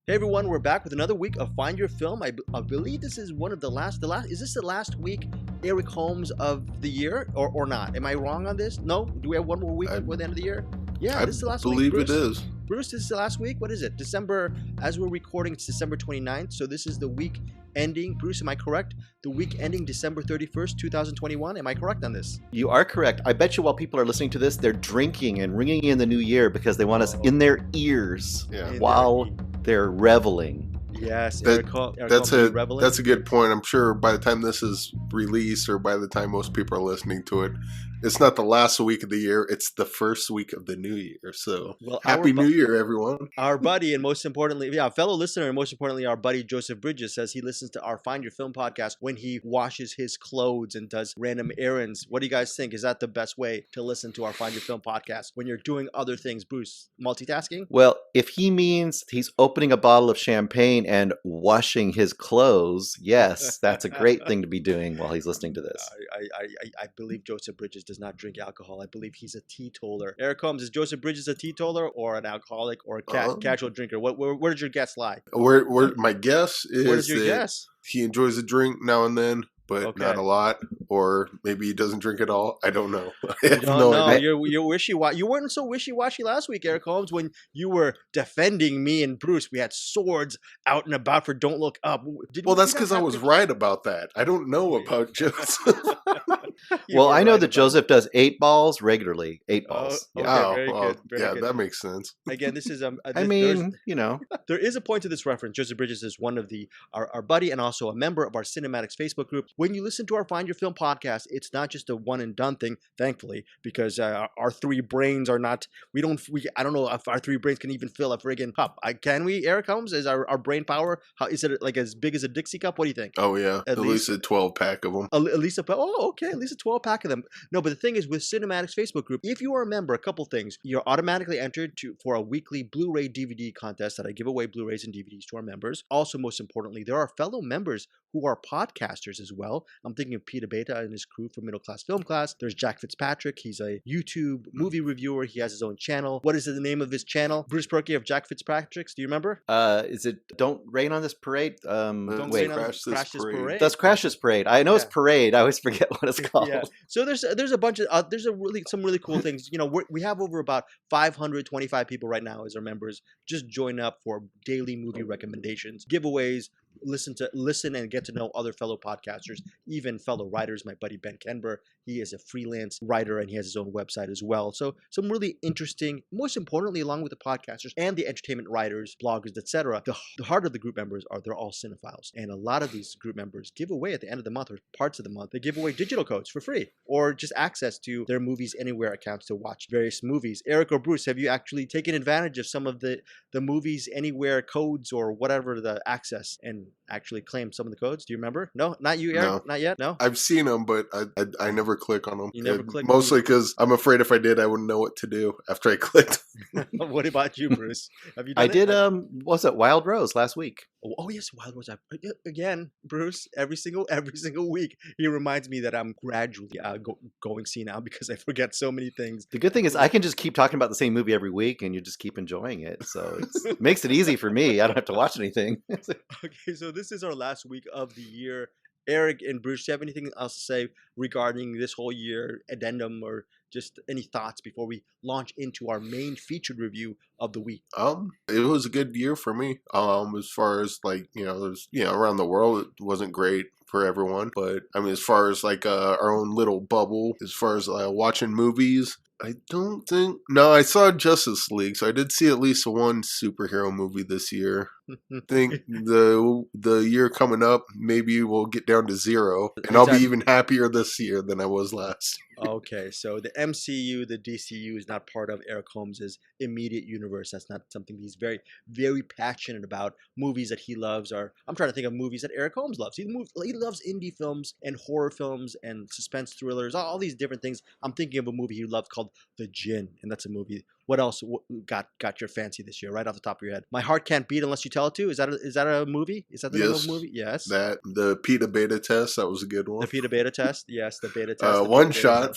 Hey everyone, we're back with another week of Find Your Film. I believe this is one of the last, is this the last week, Eric Holmes, of the year, or not? Am I wrong on this? No? Do we have one more week before the end of the year? Yeah, this is the last week. I believe it is. Bruce, this is the last week? What is it? December, as we're recording, it's December 29th, so this is the week ending. Bruce, am I correct? The week ending December 31st, 2021. Am I correct on this? You are correct. I bet you while people are listening to this, they're drinking and ringing in the new year because they want us in their ears while they're reveling. Yes, that's a good point. I'm sure by the time this is released or by the time most people are listening to it, it's not the last week of the year, it's the first week of the new year. So happy new year, everyone. Our buddy, and most importantly, fellow listener, and most importantly, our buddy Joseph Bridges says he listens to our Find Your Film podcast when he washes his clothes and does random errands. What do you guys think? Is that the best way to listen to our Find Your Film podcast when you're doing other things? Bruce, multitasking? Well, if he means he's opening a bottle of champagne and washing his clothes, yes, that's a great thing to be doing while he's listening to this. I believe Joseph Bridges does not drink alcohol. I believe he's a teetotaler. Eric Holmes, is Joseph Bridges a teetotaler or an alcoholic or a casual drinker? Where did your guess lie? Where my guess is where is your guess? He enjoys a drink now and then, but not a lot, or maybe he doesn't drink at all. I don't know. I have no idea. You're wishy-washy. You weren't so wishy-washy last week, Eric Holmes, when you were defending me and Bruce. We had swords out and about for Don't Look Up. That's because I was right about that. I don't know about Joseph. Well, I know that Joseph does 8 balls regularly. 8 balls. Very good. That makes sense. Again, this is there is a point to this reference. Joseph Bridges is one of our buddy and also a member of our Cinematics Facebook group. When you listen to our Find Your Film podcast, it's not just a one and done thing, thankfully, because our 3 brains are not. I don't know if our 3 brains can even fill a friggin' cup. Can we, Eric Holmes? Is our brain power? Is it like as big as a Dixie cup? What do you think? Oh yeah, at least a 12-pack of them. At least a 12-pack of them. No, but the thing is, with Cinematics Facebook group, if you are a member, a couple things, you're automatically entered for a weekly Blu-ray DVD contest that I give away Blu-rays and DVDs to our members. Also, most importantly, there are fellow members who are podcasters as well. I'm thinking of Peter Beta and his crew from Middle Class Film Class. There's Jack Fitzpatrick. He's a YouTube movie reviewer. He has his own channel. What is the name of his channel? Bruce Perky of Jack Fitzpatrick's. Do you remember? Is it Don't Rain on This Parade? Don't Rain on This Parade. That's Crash This Parade. I know it's Parade. I always forget what it's called. Yeah. So there's a bunch of some really cool things. We have over about 525 people right now as our members. Just join up for daily movie recommendations, giveaways. Listen and get to know other fellow podcasters, even fellow writers. My buddy Ben Kenber, he is a freelance writer and he has his own website as well. So some really interesting, most importantly, along with the podcasters and the entertainment writers, bloggers, etc. The heart of the group members they're all cinephiles, and a lot of these group members give away at the end of the month or parts of the month. They give away digital codes for free or just access to their Movies Anywhere accounts to watch various movies. Eric or Bruce, have you actually taken advantage of some of the Movies Anywhere codes or whatever the access and actually claim some of the codes? Do you remember? No, not you, Eric? No. Not yet? No? I've seen them, but I never click on them. You never click? Mostly because I'm afraid if I did, I wouldn't know what to do after I clicked. What about you, Bruce? Have you done I did, what's it, Wild Rose last week. Oh yes, Wild Rose. Again, Bruce, every single week, he reminds me that I'm gradually going senile because I forget so many things. The good thing is I can just keep talking about the same movie every week and you just keep enjoying it. So it makes it easy for me. I don't have to watch anything. Okay, so this is our last week of the year. Eric and Bruce, do you have anything else to say regarding this whole year addendum or just any thoughts before we launch into our main featured review of the week? It was a good year for me. As far as around the world, it wasn't great for everyone. But I mean, as far as our own little bubble, as far as watching movies, I don't think. No, I saw Justice League, so I did see at least one superhero movie this year. I think the year coming up, maybe we'll get down to 0, and I'll be even happier this year than I was last. Okay, so the MCU, the DCU is not part of Eric Holmes' immediate universe. That's not something he's very, very passionate about. Movies that he loves I'm trying to think of movies that Eric Holmes loves. He loves indie films and horror films and suspense thrillers, all these different things. I'm thinking of a movie he loved called The Djinn, and that's a movie. What else got your fancy this year, right off the top of your head? My Heart Can't Beat Unless You Tell It To. Is that a movie? Is that the name of a movie? Yes. The PETA beta test, that was a good one. The PETA beta test? Yes, the beta test. One shot.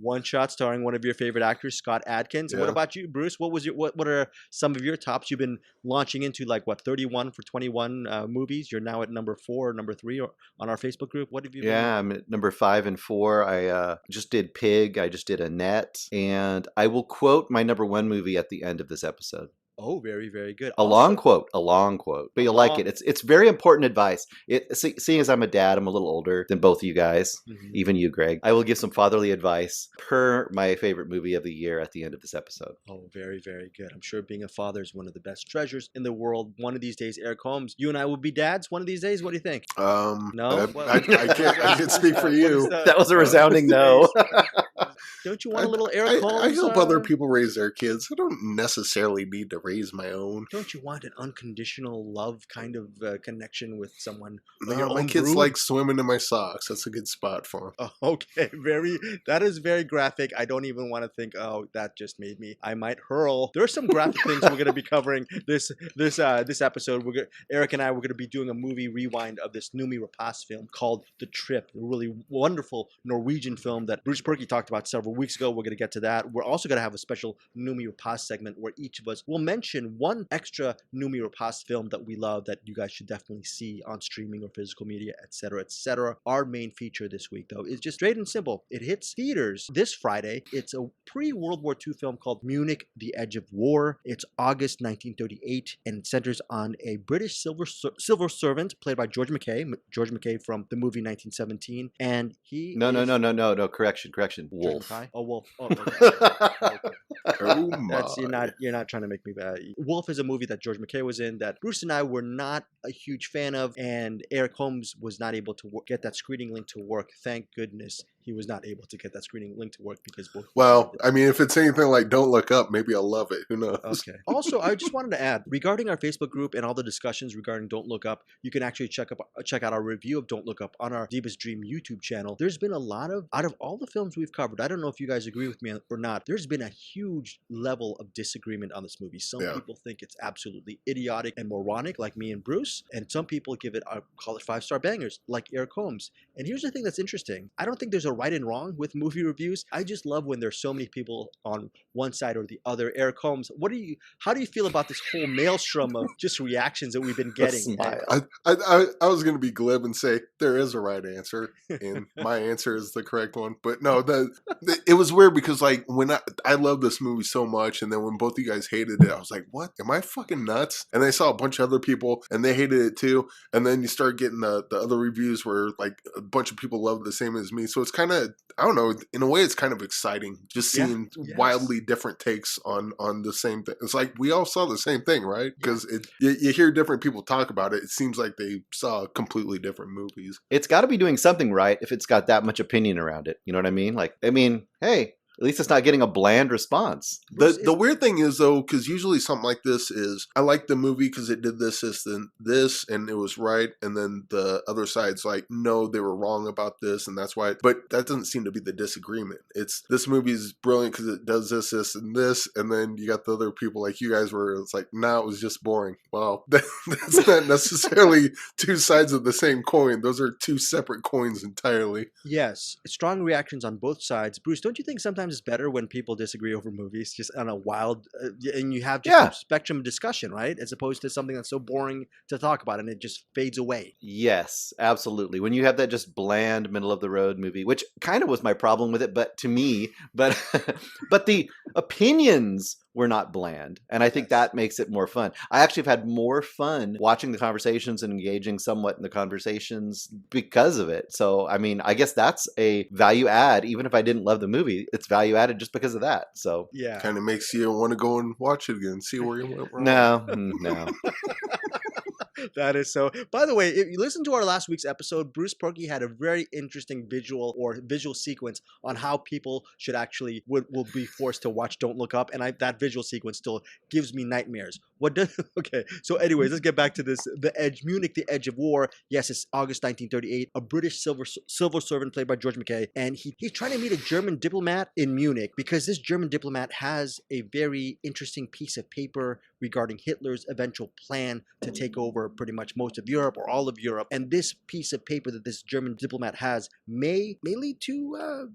One Shot, starring one of your favorite actors, Scott Adkins. And what Yeah. about you, Bruce? What are some of your tops? You've been launching into 31 for 21 movies. You're now at number 4 or number 3 on our Facebook group. What have you been? Yeah, I'm at number 5 and 4. I just did Pig. I just did Annette. And I will quote my number 1 movie at the end of this episode. Oh, very, very good. A long quote, but you'll like it. It's very important advice. Seeing as I'm a dad, I'm a little older than both of you guys, even you, Greg. I will give some fatherly advice per my favorite movie of the year at the end of this episode. Oh, very, very good. I'm sure being a father is one of the best treasures in the world. One of these days, Eric Holmes, you and I will be dads one of these days. What do you think? No? I can't speak for you. That was a resounding no. Don't you want a little Eric Holmes? I help other people raise their kids. I don't necessarily need to raise my own. Don't you want an unconditional love kind of connection with someone? No, my kids like swimming in my socks. That's a good spot for them. Oh, okay, that is very graphic. I don't even want to think. Oh, that just made me. I might hurl. There are some graphic things we're going to be covering this episode. Eric and I we're going to be doing a movie rewind of this Noomi Rapace film called The Trip. A really wonderful Norwegian film that Bruce Perky talked about several weeks ago. We're going to get to that. We're also going to have a special Noomi Rapace segment where each of us will mention one extra Noomi Rapace film that we love that you guys should definitely see on streaming or physical media, etc., etc. Our main feature this week, though, is just straight and simple. It hits theaters this Friday. It's a pre-World War II film called Munich, The Edge of War. It's August 1938, and it centers on a British civil servant played by George McKay from the movie 1917, and he No, correction. Wolf. Oh, Wolf. Oh, okay. Oh my. You're not trying to make me bad. Wolf is a movie that George McKay was in that Bruce and I were not a huge fan of, and Eric Holmes was not able to get that screening link to work. Thank goodness he was not able to get that screening link to work because both. Well, I mean, if it's anything like Don't Look Up, maybe I'll love it. Who knows? Okay. Also, I just wanted to add regarding our Facebook group and all the discussions regarding Don't Look Up, you can actually check out our review of Don't Look Up on our Deepest Dream YouTube channel. There's been a lot of, out of all the films we've covered, I don't know if you guys agree with me or not, there's been a huge level of disagreement on this movie. Some people think it's absolutely idiotic and moronic, like me and Bruce, and some people give it, call it 5-star bangers, like Eric Holmes. And here's the thing that's interesting. I don't think there's a right and wrong with movie reviews. I just love when there's so many people on one side or the other. Eric Holmes, how do you feel about this whole maelstrom of just reactions that we've been getting? I was going to be glib and say there is a right answer, and my answer is the correct one. But no, it was weird because like when I love this movie so much, and then when both of you guys hated it, I was like, what? Am I fucking nuts? And I saw a bunch of other people and they hated it too. And then you start getting the other reviews where like a bunch of people love the same as me. So it's kind of, I don't know, in a way it's kind of exciting just seeing wildly different takes on the same thing. It's like we all saw the same thing, right? Because you hear different people talk about it. It seems like they saw completely different movies. It's got to be doing something right if it's got that much opinion around it. You know what I mean? Like, I mean, hey, at least it's not getting a bland response. The weird thing is, though, because usually something like this is, I like the movie because it did this, and it was right. And then the other side's like, no, they were wrong about this, and that's why. But that doesn't seem to be the disagreement. It's, this movie is brilliant because it does this, and this. And then you got the other people like you guys where it's like, nah, it was just boring. Well, that's not necessarily two sides of the same coin. Those are two separate coins entirely. Yes. Strong reactions on both sides. Bruce, don't you think sometimes it's better when people disagree over movies, just on a wild, and you have just a spectrum of discussion, right? As opposed to something that's so boring to talk about and it just fades away. Yes, absolutely. When you have that just bland, middle of the road movie, which kind of was my problem with it, but but the opinions were not bland. And I think that makes it more fun. I actually have had more fun watching the conversations and engaging somewhat in the conversations because of it. So, I mean, I guess that's a value add. Even if I didn't love the movie, it's value added just because of that. So, yeah. Kind of makes you want to go and watch it again, see where you went wrong. No. That is so. By the way, if you listen to our last week's episode, Bruce Perky had a very interesting visual sequence on how people should actually will be forced to watch Don't Look Up, and that visual sequence still gives me nightmares. Okay, so anyways, let's get back to this. Munich, The Edge of War. Yes, it's August 1938. A British civil servant played by George McKay, and he's trying to meet a German diplomat in Munich because this German diplomat has a very interesting piece of paper regarding Hitler's eventual plan to take over pretty much most of Europe or all of Europe. And this piece of paper that this German diplomat has may lead to,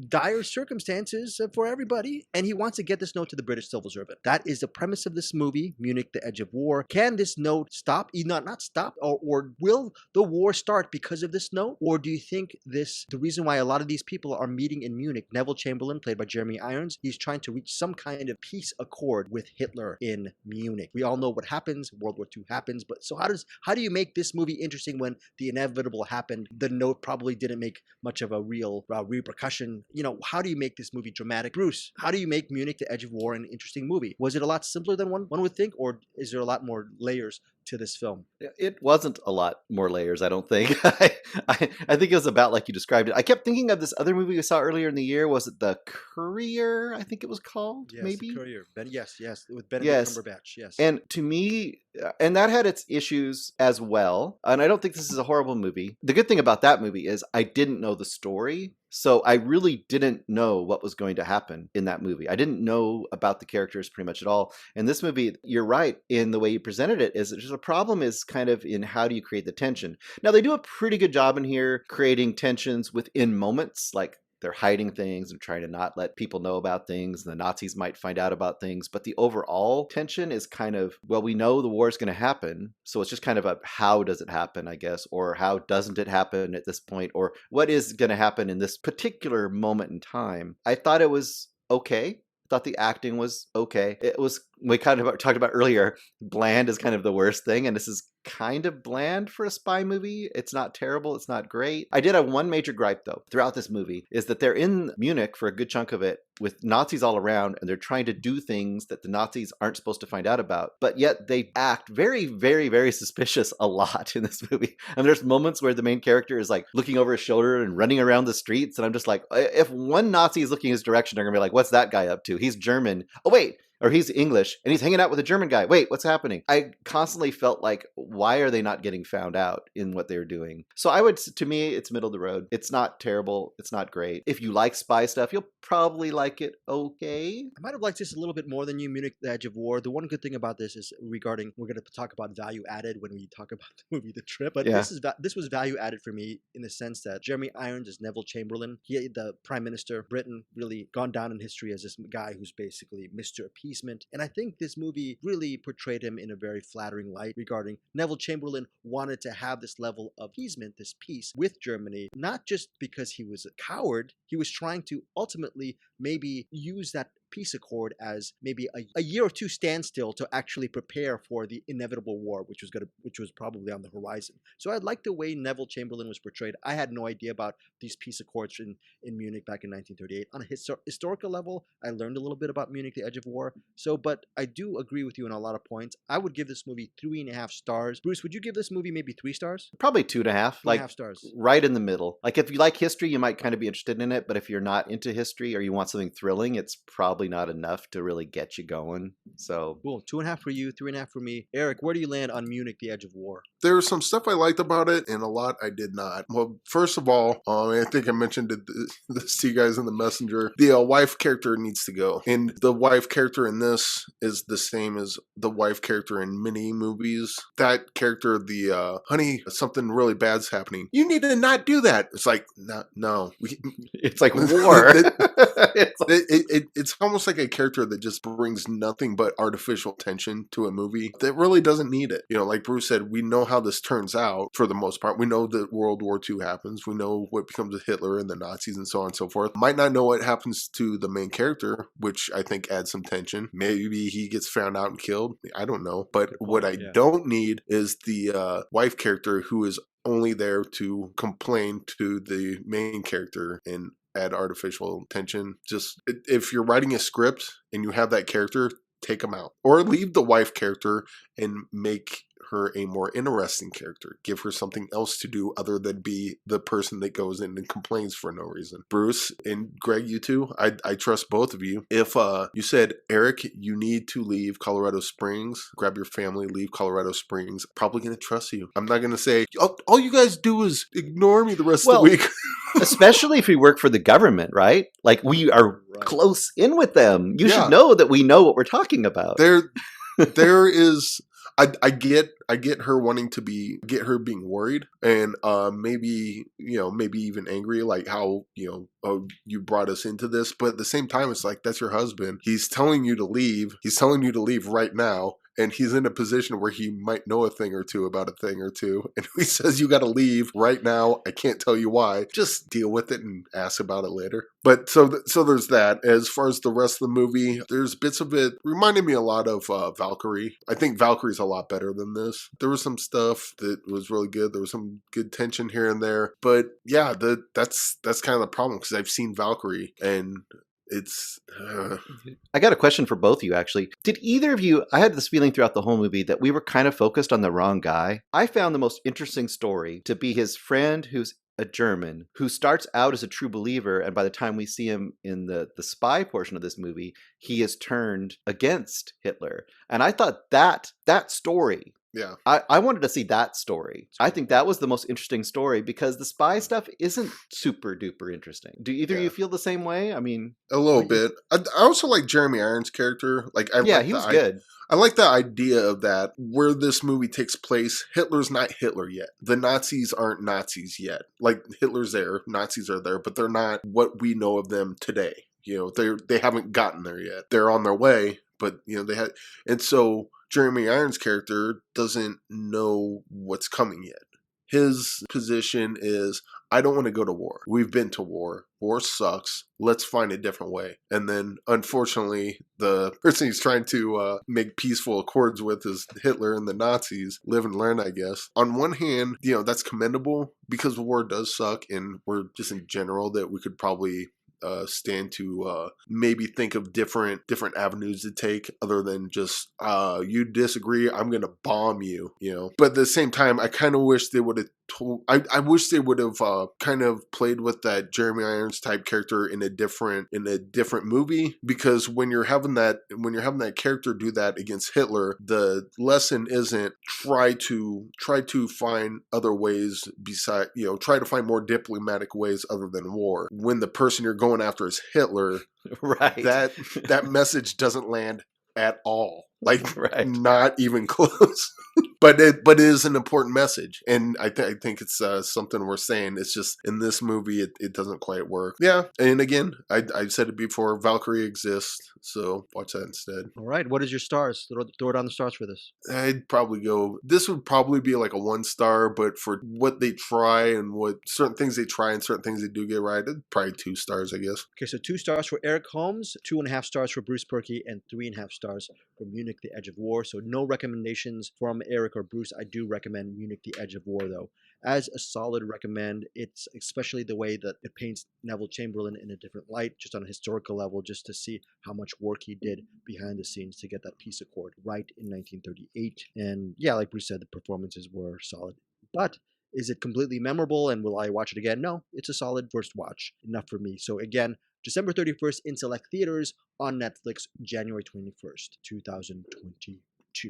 dire circumstances for everybody. And he wants to get this note to the British civil servant. That is the premise of this movie, Munich, The Edge of War. Can this note stop? Not stop, or will the war start because of this note? Or do you think the reason why a lot of these people are meeting in Munich, Neville Chamberlain, played by Jeremy Irons, he's trying to reach some kind of peace accord with Hitler in Munich. We all know what happens. World War II happens. But so how do you make this movie interesting when the inevitable happened? The note probably didn't make much of a real repercussion. How do you make this movie dramatic? Bruce, how do you make Munich, The Edge of War an interesting movie? Was it a lot simpler than one would think, or is there a lot more layers to this film? It wasn't a lot more layers, I don't think. I think it was about like you described it. I kept thinking of this other movie we saw earlier in the year. Was it The Courier? I think it was called. Yes, maybe. The Courier. Yes, with Benedict Cumberbatch. Yes. And to me, and that had its issues as well. And I don't think this is a horrible movie. The good thing about that movie is I didn't know the story. So I really didn't know what was going to happen in that movie. I didn't know about the characters pretty much at all. And this movie, you're right in the way you presented it, is just a problem is kind of in how do you create the tension. Now, they do a pretty good job in here creating tensions within moments, like they're hiding things and trying to not let people know about things. And the Nazis might find out about things. But the overall tension is kind of, well, we know the war is going to happen. So it's just kind of a how does it happen, I guess, or how doesn't it happen at this point, or what is going to happen in this particular moment in time. I thought it was okay. Thought the acting was okay. It was, we kind of talked about earlier, bland is kind of the worst thing. And this is kind of bland for a spy movie. It's not terrible. It's not great. I did have one major gripe, though, throughout this movie, is that they're in Munich for a good chunk of it with Nazis all around, and they're trying to do things that the Nazis aren't supposed to find out about. But yet they act very, very, very suspicious a lot in this movie. And there's moments where the main character is like looking over his shoulder and running around the streets. And I'm just like, if one Nazi is looking his direction, they're going to be like, what's that guy up to? He's German. Oh, wait. Or he's English and he's hanging out with a German guy. Wait, what's happening? I constantly felt like, why are they not getting found out in what they're doing? So to me, it's middle of the road. It's not terrible. It's not great. If you like spy stuff, you'll probably like it okay. I might have liked this a little bit more than you, Munich, The Edge of War. The one good thing about this is we're going to talk about value added when we talk about the movie The Trip. But this was value added for me in the sense that Jeremy Irons is Neville Chamberlain. The Prime Minister, Britain, really gone down in history as this guy who's basically Mr. Appeasement. And I think this movie really portrayed him in a very flattering light regarding Neville Chamberlain wanted to have this level of appeasement, this peace with Germany, not just because he was a coward. He was trying to ultimately maybe use that peace accord as maybe a year or two standstill to actually prepare for the inevitable war, which was probably on the horizon. So I like the way Neville Chamberlain was portrayed. I had no idea about these peace accords in Munich back in 1938. On a historical level, I learned a little bit about Munich, The Edge of War. But I do agree with you on a lot of points. I would give this movie 3.5 stars. Bruce, would you give this movie maybe 3 stars? Probably 2.5. 2.5 stars. Right in the middle. Like if you like history, you might kind of be interested in it. But if you're not into history or you want something thrilling, it's probably not enough to really get you going. So cool. 2.5 for you, 3.5 for me. Eric, where do you land on Munich, The Edge of War? There was some stuff I liked about it and a lot I did not. Well, first of all, I think I mentioned this to you guys in the messenger. The wife character needs to go. And the wife character in this is the same as the wife character in many movies. That character, the honey, something really bad's happening. You need to not do that. It's like, no. It's like war. It's almost like a character that just brings nothing but artificial tension to a movie that really doesn't need it. Like Bruce said, we know how this turns out for the most part. We know that World War II happens. We know what becomes of Hitler and the Nazis and so on and so forth. Might not know what happens to the main character, which I think adds some tension. Maybe he gets found out and killed. I don't know. But what I don't need is the wife character who is only there to complain to the main character and add artificial tension. Just if you're writing a script and you have that character, take them out. Or leave the wife character and make her a more interesting character. Give her something else to do other than be the person that goes in and complains for no reason. Bruce and Greg, you two, I trust both of you. If you said, Eric, you need to leave Colorado Springs, grab your family, leave Colorado Springs, probably going to trust you. I'm not going to say, all you guys do is ignore me the rest of the week. Especially if we work for the government, right? Like we are close in with them. You should know that we know what we're talking about. There is I get her wanting to get her being worried and maybe maybe even angry, like how oh, you brought us into this, but at the same time it's like, that's your husband. He's telling you to leave. He's telling you to leave right now. And he's in a position where he might know a thing or two about a thing or two. And he says, you got to leave right now. I can't tell you why. Just deal with it and ask about it later. But so there's that. As far as the rest of the movie, there's bits of it reminded me a lot of Valkyrie. I think Valkyrie's a lot better than this. There was some stuff that was really good. There was some good tension here and there. But yeah, that's kind of the problem, because I've seen Valkyrie and it's I got a question for both of you, actually. Did either of you, I had this feeling throughout the whole movie that we were kind of focused on the wrong guy. I found the most interesting story to be his friend who's a German, who starts out as a true believer, and by the time we see him in the spy portion of this movie, he is turned against Hitler. And I thought that story, yeah. I wanted to see that story. I think that was the most interesting story, because the spy stuff isn't super duper interesting. Do either of you feel the same way? I mean, a little bit. I also like Jeremy Irons' character. He was good. I like the idea of that, where this movie takes place. Hitler's not Hitler yet. The Nazis aren't Nazis yet. Like, Hitler's there, Nazis are there, but they're not what we know of them today. They haven't gotten there yet. They're on their way, but they had, and so Jeremy Irons' character doesn't know what's coming yet. His position is, I don't want to go to war. We've been to war. War sucks. Let's find a different way. And then, unfortunately, the person he's trying to make peaceful accords with is Hitler and the Nazis. Live and learn, I guess. On one hand, that's commendable, because war does suck, and we're just in general that we could probably stand to maybe think of different avenues to take, other than just you disagree, I'm gonna bomb you. But at the same time, I kind of wish they would have I wish they would have kind of played with that Jeremy Irons type character in a different movie, because when you're having that character do that against Hitler, the lesson isn't try to find other ways beside, try to find more diplomatic ways other than war. When the person you're going after is Hitler, right? That message doesn't land at all. Like, right. Not even close. But it is an important message, and I think it's something we're saying. It's just in this movie, it doesn't quite work. Yeah, and again, I've said it before, Valkyrie exists, so watch that instead. All right, what is your stars? Throw it on the stars for this. I'd probably go, this would probably be like a 1 star, but for what they try and what certain things they try and certain things they do get right, probably 2 stars, I guess. Okay, so 2 stars for Eric Holmes, 2.5 stars for Bruce Perky, and 3.5 stars for Munich, The Edge of War. So no recommendations from Eric or Bruce. I do recommend Munich, The Edge of War, though. As a solid recommend, it's especially the way that it paints Neville Chamberlain in a different light, just on a historical level, just to see how much work he did behind the scenes to get that peace accord right in 1938. And yeah, like Bruce said, the performances were solid. But is it completely memorable, and will I watch it again? No, it's a solid first watch. Enough for me. So again, December 31st in select theaters, on Netflix, January 21st, 2022.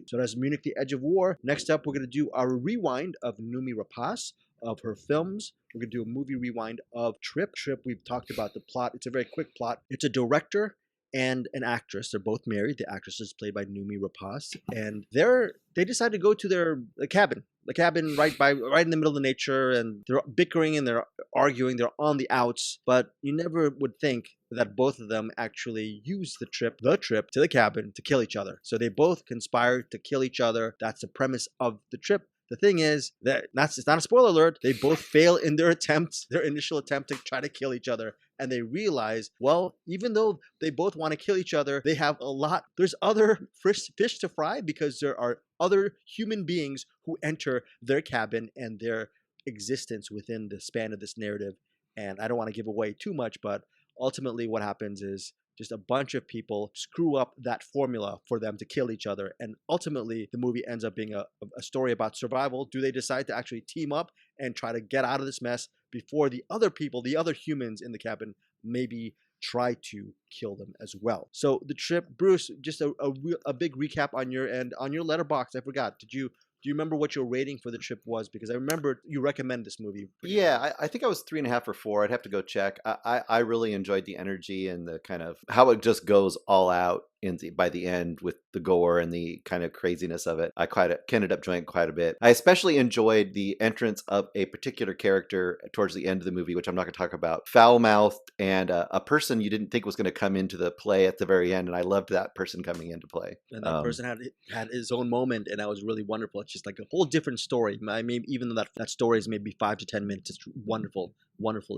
So that's Munich, The Edge of War. Next up, we're going to do our rewind of Noomi Rapace, of her films. We're going to do a movie rewind of Trip. We've talked about the plot. It's a very quick plot. It's a director and an actress. They're both married. The actress is played by Noomi Rapace, and they decide to go to their cabin. The cabin right in the middle of the nature, and they're bickering and they're arguing. They're on the outs, but you never would think that both of them actually use the trip to the cabin to kill each other. So they both conspire to kill each other. That's the premise of the trip. The thing is that it's not a spoiler alert. They both fail in their initial attempt to try to kill each other. And they realize, well, even though they both want to kill each other, there's other fish to fry, because there are other human beings who enter their cabin and their existence within the span of this narrative. And I don't want to give away too much, but ultimately what happens is just a bunch of people screw up that formula for them to kill each other. And ultimately, the movie ends up being a story about survival. Do they decide to actually team up and try to get out of this mess before the other people, the other humans in the cabin, maybe try to kill them as well? So the trip, Bruce, just a big recap on your end. On your letterbox, I forgot. Do you remember what your rating for the trip was? Because I remember you recommend this movie. Yeah, I think I was 3.5 or 4. I'd have to go check. I really enjoyed the energy and the kind of how it just goes all out. by the end with the gore and the kind of craziness of it. I ended up enjoying quite a bit. I especially enjoyed the entrance of a particular character towards the end of the movie, which I'm not going to talk about. Foul-mouthed and a person you didn't think was going to come into the play at the very end, and I loved that person coming into play. And that person had his own moment, and that was really wonderful. It's just like a whole different story. I mean, even though that story is maybe 5 to 10 minutes, it's wonderful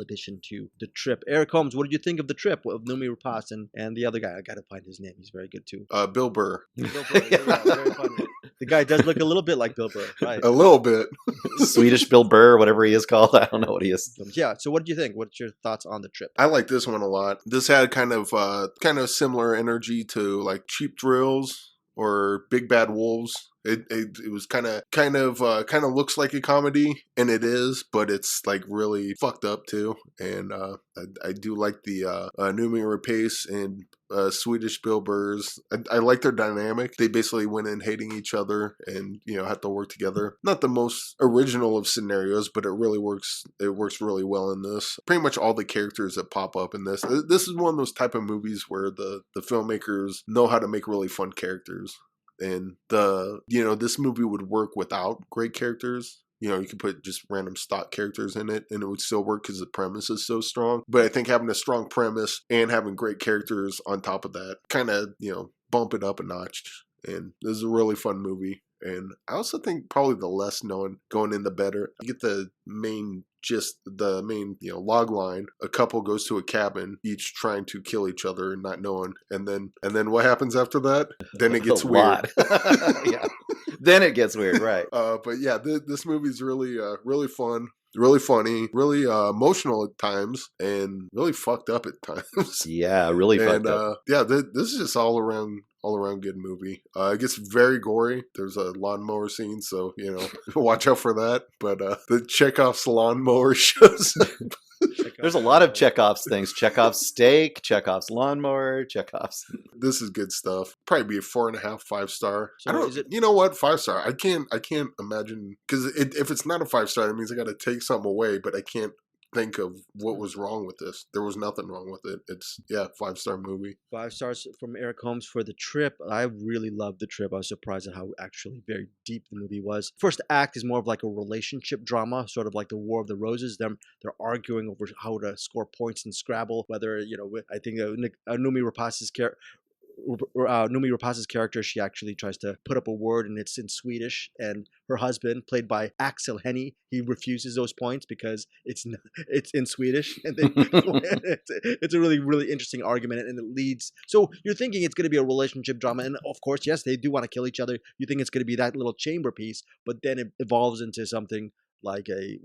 addition to the trip. Eric Holmes, what did you think of the trip of Noomi Rapace and the other guy? I got to find his name. He's very good too. Bill Burr. Bill Burr, yeah, very funny. The guy does look a little bit like Bill Burr, right? A little bit. Swedish Bill Burr, whatever he is called. I don't know what he is. Yeah. So, what did you think? What's your thoughts on the trip? I like this one a lot. This had kind of similar energy to like Cheap Thrills or Big Bad Wolves. It was kind of looks like a comedy, and it is, but it's like really fucked up too. And I do like the Noomi Rapace and Swedish Bill Burrs. I like their dynamic. They basically went in hating each other and have to work together. Not the most original of scenarios, but it really works. It works really well in this. Pretty much all the characters that pop up in this. This is one of those type of movies where the filmmakers know how to make really fun characters. And this movie would work without great characters. You could put just random stock characters in it and it would still work because the premise is so strong. But I think having a strong premise and having great characters on top of that kind of, bump it up a notch. And this is a really fun movie. And I also think probably the less known going in, the better. You get the main log line. A couple goes to a cabin, each trying to kill each other and not knowing. And then what happens after that? Then it gets weird. Yeah. Then it gets weird, right? But yeah, this movie's really fun. Really funny, really emotional at times, and really fucked up at times. Yeah, really fucked up. Yeah, this is just all around good movie. It gets very gory. There's a lawnmower scene, so watch out for that. But the Chekhov's lawnmower shows up. There's a lot of Chekhov's things. Chekhov's steak, Chekhov's lawnmower, Chekhov's. This is good stuff. Probably be a 4.5, 5 star. So I don't. You know what? 5 star. I can't imagine because if it's not a 5 star, it means I got to take something away. But I can't think of what was wrong with this. There was nothing wrong with it. It's 5 star movie. 5 stars from Eric Holmes for the trip. I really loved the trip. I was surprised at how actually very deep the movie was. First act is more of like a relationship drama, sort of like the War of the Roses. They're arguing over how to score points in Scrabble. Whether I think Noomi Rapace's character, she actually tries to put up a word and it's in Swedish, and her husband, played by Axel Hennie, he refuses those points because it's in Swedish, and it's a really, really interesting argument, and it leads. So you're thinking it's going to be a relationship drama, and of course, yes, they do want to kill each other. You think it's going to be that little chamber piece, but then it evolves into something like a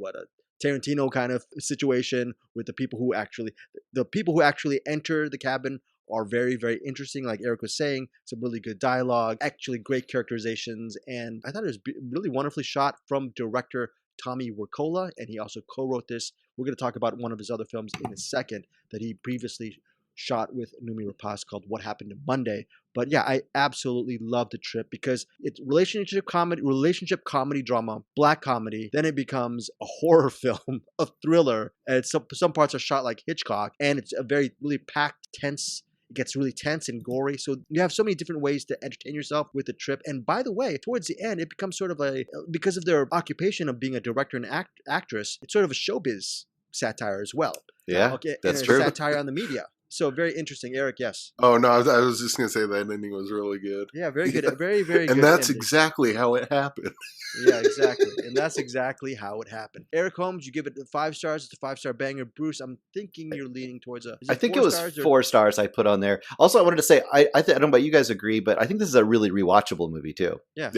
Tarantino kind of situation with the people who actually enter the cabin are very, very interesting. Like Eric was saying, some really good dialogue, actually great characterizations, and I thought it was really wonderfully shot from director Tommy Wirkola, and he also co-wrote this. We're going to talk about one of his other films in a second that he previously shot with Noomi Rapace called What Happened to Monday. But yeah, I absolutely love the trip because it's relationship comedy drama, black comedy. Then it becomes a horror film, a thriller, and some parts are shot like Hitchcock, and it's a very really packed, tense. It gets really tense and gory. So you have so many different ways to entertain yourself with the trip. And by the way, towards the end, it becomes sort of because of their occupation of being a director and actress, it's sort of a showbiz satire as well. Yeah, that's true. Satire on the media. So very interesting. Eric, yes. Oh, no, I was just going to say that ending was really good. Yeah, very good. Very, very good. And that's ending. exactly how it happened. Yeah, exactly. And that's exactly how it happened. Eric Holmes, you give it 5 stars. It's a 5-star banger. Bruce, I'm thinking you're leaning towards I think it was 4 stars I put on there. Also, I wanted to say, I don't know about you guys agree, but I think this is a really rewatchable movie too. Yeah.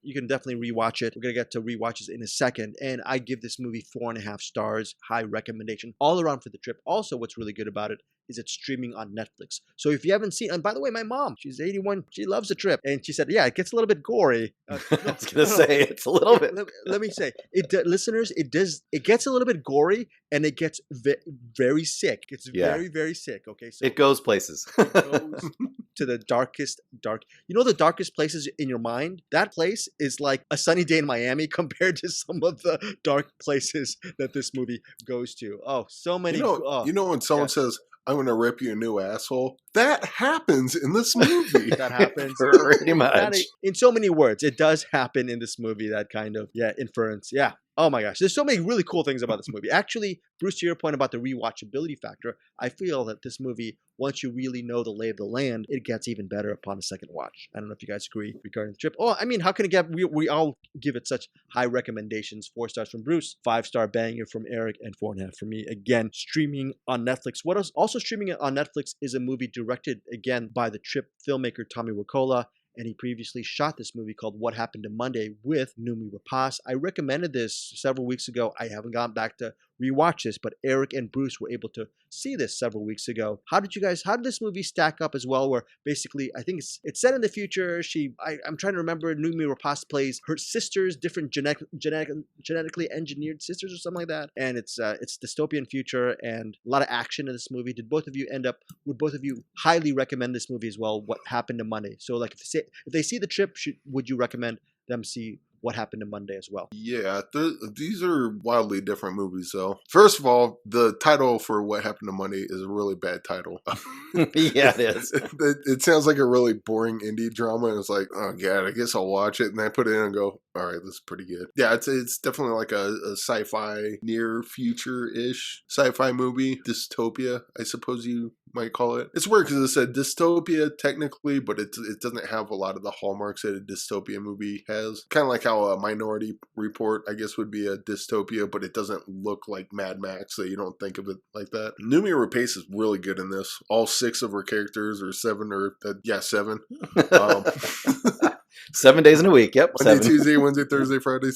You can definitely rewatch it. We're going to get to rewatches in a second. And I give this movie 4.5 stars. High recommendation all around for the trip. Also, what's really good about it is it's streaming on Netflix. So if you haven't seen, and by the way, my mom, she's 81, she loves the trip. And she said, yeah, it gets a little bit gory. I was going to say, it's a little bit. Let me say, listeners, it gets a little bit gory and it gets very sick. It's very, very sick. Okay. So it goes places. It goes to the darkest. The darkest places in your mind? That place is like a sunny day in Miami compared to some of the dark places that this movie goes to. Oh, so many. When someone says, I'm going to rip you a new asshole. That happens in this movie. That happens. Pretty much. In so many words, it does happen in this movie, that kind of, inference. Yeah. Oh my gosh. There's so many really cool things about this movie. Actually, Bruce, to your point about the rewatchability factor, I feel that this movie, once you really know the lay of the land, it gets even better upon a second watch. I don't know if you guys agree regarding the trip. Oh, I mean, how can it get, we all give it such high recommendations. 4 stars from Bruce, 5-star banger from Eric, and 4.5 from me. Again, streaming on Netflix. What is also streaming on Netflix is a movie directed, again, by the Trip filmmaker Tommy Wirkola. And he previously shot this movie called What Happened to Monday with Noomi Rapace. I recommended this several weeks ago. I haven't gone back to rewatch this, but Eric and Bruce were able to see this several weeks ago. How did this movie stack up as well? Where basically, I think it's set in the future. I'm trying to remember, Noomi Rapace plays her sisters, different genetically engineered sisters or something like that. And it's dystopian future and a lot of action in this movie. Would both of you highly recommend this movie as well? What Happened to Monday? So like if they see the trip, would you recommend them see What Happened to Monday as well? Yeah, these are wildly different movies, though. First of all, the title for What Happened to Monday is a really bad title. Yeah, it is. It sounds like a really boring indie drama, and it's like, oh god, I guess I'll watch it. And I put it in and go, all right, this is pretty good. Yeah, it's definitely like a sci-fi, near future-ish sci-fi movie. Dystopia, I suppose you might call it. It's weird because it said dystopia technically, but it doesn't have a lot of the hallmarks that a dystopia movie has. Kind of like how a Minority Report, I guess, would be a dystopia, but it doesn't look like Mad Max, so you don't think of it like that. Noomi Rapace is really good in this. All 6 of her characters, or 7, seven. 7 days in a week. Yep. Monday, 7. Tuesday, Wednesday, Thursday, Friday.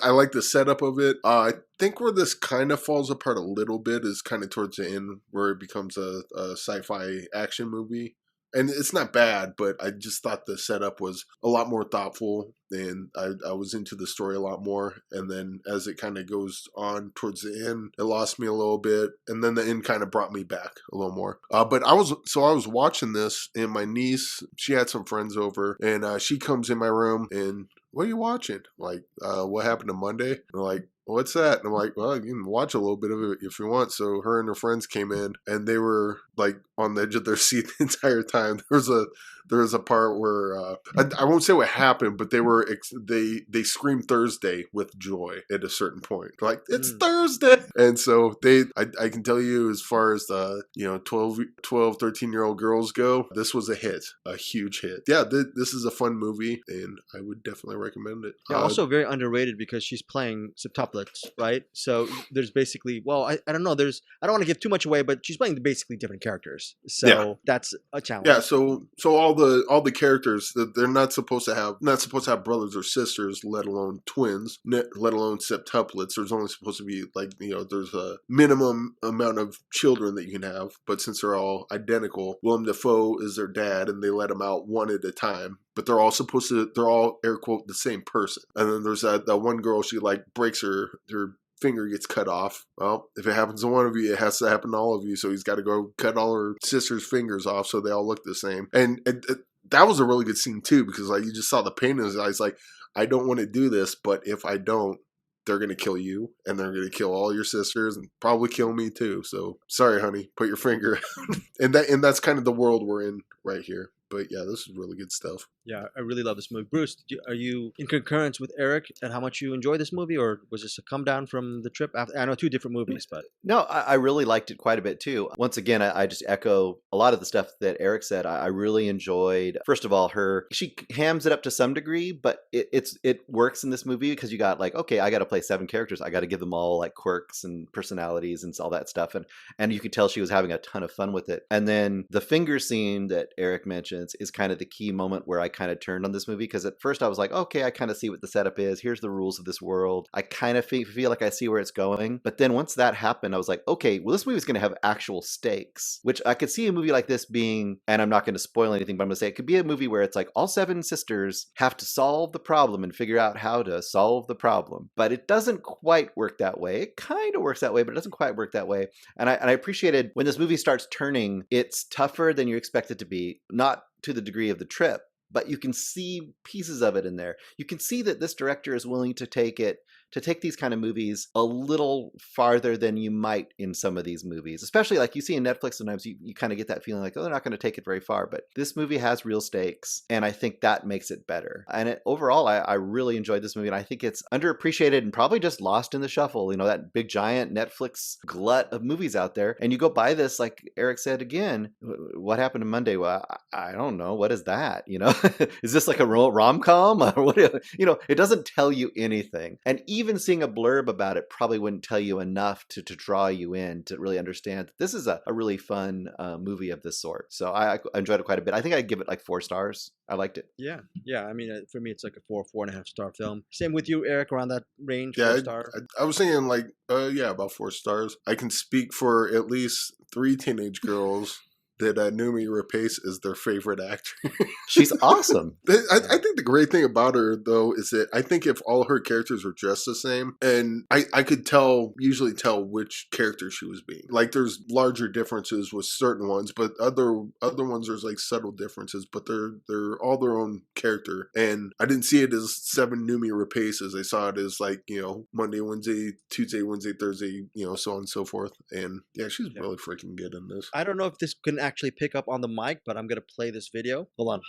I like the setup of it. I think where this kind of falls apart a little bit is kind of towards the end, where it becomes a sci-fi action movie. And it's not bad, but I just thought the setup was a lot more thoughtful, and I was into the story a lot more. And then as it kind of goes on towards the end, it lost me a little bit, and then the end kind of brought me back a little more. But I was watching this, and my niece, she had some friends over, and she comes in my room, and what are you watching? Like, What Happened to Monday? And I'm like, what's that? And I'm like, well, you can watch a little bit of it if you want. So her and her friends came in, and they were like on the edge of their seat the entire time. There was a part where I won't say what happened, but they screamed Thursday with joy at a certain point. Like, it's Thursday. And so I can tell you, as far as the 12, 13-year-old girls go, this was a hit, a huge hit. Yeah, this is a fun movie, and I would definitely recommend it. Yeah, also very underrated because she's playing septuplets, right? So there's basically, I don't know, I don't want to give too much away, but she's playing basically different characters. So that's a challenge. Yeah, so all the characters, they're not supposed to have brothers or sisters, let alone twins, let alone septuplets. There's only supposed to be there's a minimum amount of children that you can have, but since they're all identical, Willem Dafoe is their dad, and they let them out one at a time. But they're all air quote the same person. And then there's that one girl, she like breaks her finger gets cut off. Well, if it happens to one of you, it has to happen to all of you. So he's got to go cut all her sister's fingers off so they all look the same. And that was a really good scene too, because like you just saw the pain in his eyes. Like, I don't want to do this, but if I don't, they're going to kill you, and they're going to kill all your sisters, and probably kill me too. So sorry, honey, put your finger out. and that's kind of the world we're in right here. But yeah, this is really good stuff. Yeah, I really love this movie. Bruce, are you in concurrence with Eric and how much you enjoy this movie, or was this a come down from the trip? I know 2 different movies, but... No, I really liked it quite a bit too. Once again, I just echo a lot of the stuff that Eric said. I really enjoyed, first of all, she hams it up to some degree, but it works in this movie because you got like, okay, I got to play 7 characters. I got to give them all like quirks and personalities and all that stuff. And you could tell she was having a ton of fun with it. And then the finger scene that Eric mentioned is kind of the key moment where I kind of turned on this movie, because at first I was like, okay, I kind of see what the setup is. Here's the rules of this world. I kind of feel like I see where it's going. But then once that happened, I was like, okay, well, this movie is going to have actual stakes, which I could see a movie like this being, and I'm not going to spoil anything, but I'm going to say it could be a movie where it's like all 7 sisters have to solve the problem and figure out how to solve the problem. But it doesn't quite work that way. It kind of works that way, but it doesn't quite work that way. And I appreciated when this movie starts turning, it's tougher than you expect it to be. Not to the degree of the trip, but you can see pieces of it in there. You can see that this director is willing to take these kind of movies a little farther than you might in some of these movies. Especially like you see in Netflix, sometimes you kind of get that feeling like, oh, they're not going to take it very far. But this movie has real stakes, and I think that makes it better. And overall, I really enjoyed this movie, and I think it's underappreciated and probably just lost in the shuffle. You know, that big giant Netflix glut of movies out there. And you go buy this, like Eric said again, what happened to Monday? Well, I don't know. What is that? You know, is this like a rom-com? You know, it doesn't tell you anything. And even seeing a blurb about it probably wouldn't tell you enough to draw you in to really understand that this is a really fun movie of this sort. So I enjoyed it quite a bit. I think I'd give it like 4 stars. I liked it. Yeah. I mean, for me, it's like a 4.5 star film. Same with you, Eric, around that range. Yeah, 4 star. I was thinking like, about 4 stars. I can speak for at least 3 teenage girls that Noomi Rapace is their favorite actor. She's awesome. I think the great thing about her, though, is that I think if all her characters were dressed the same, and I could usually tell which character she was being. Like, there's larger differences with certain ones, but other ones there's like subtle differences, but they're all their own character. And I didn't see it as 7 Noomi Rapaces. I saw it as like, you know, Monday, Wednesday, Tuesday, Wednesday, Thursday, you know, so on and so forth. And yeah, she's really freaking good in this. I don't know if this can actually pick up on the mic, but I'm going to play this video. Hold on.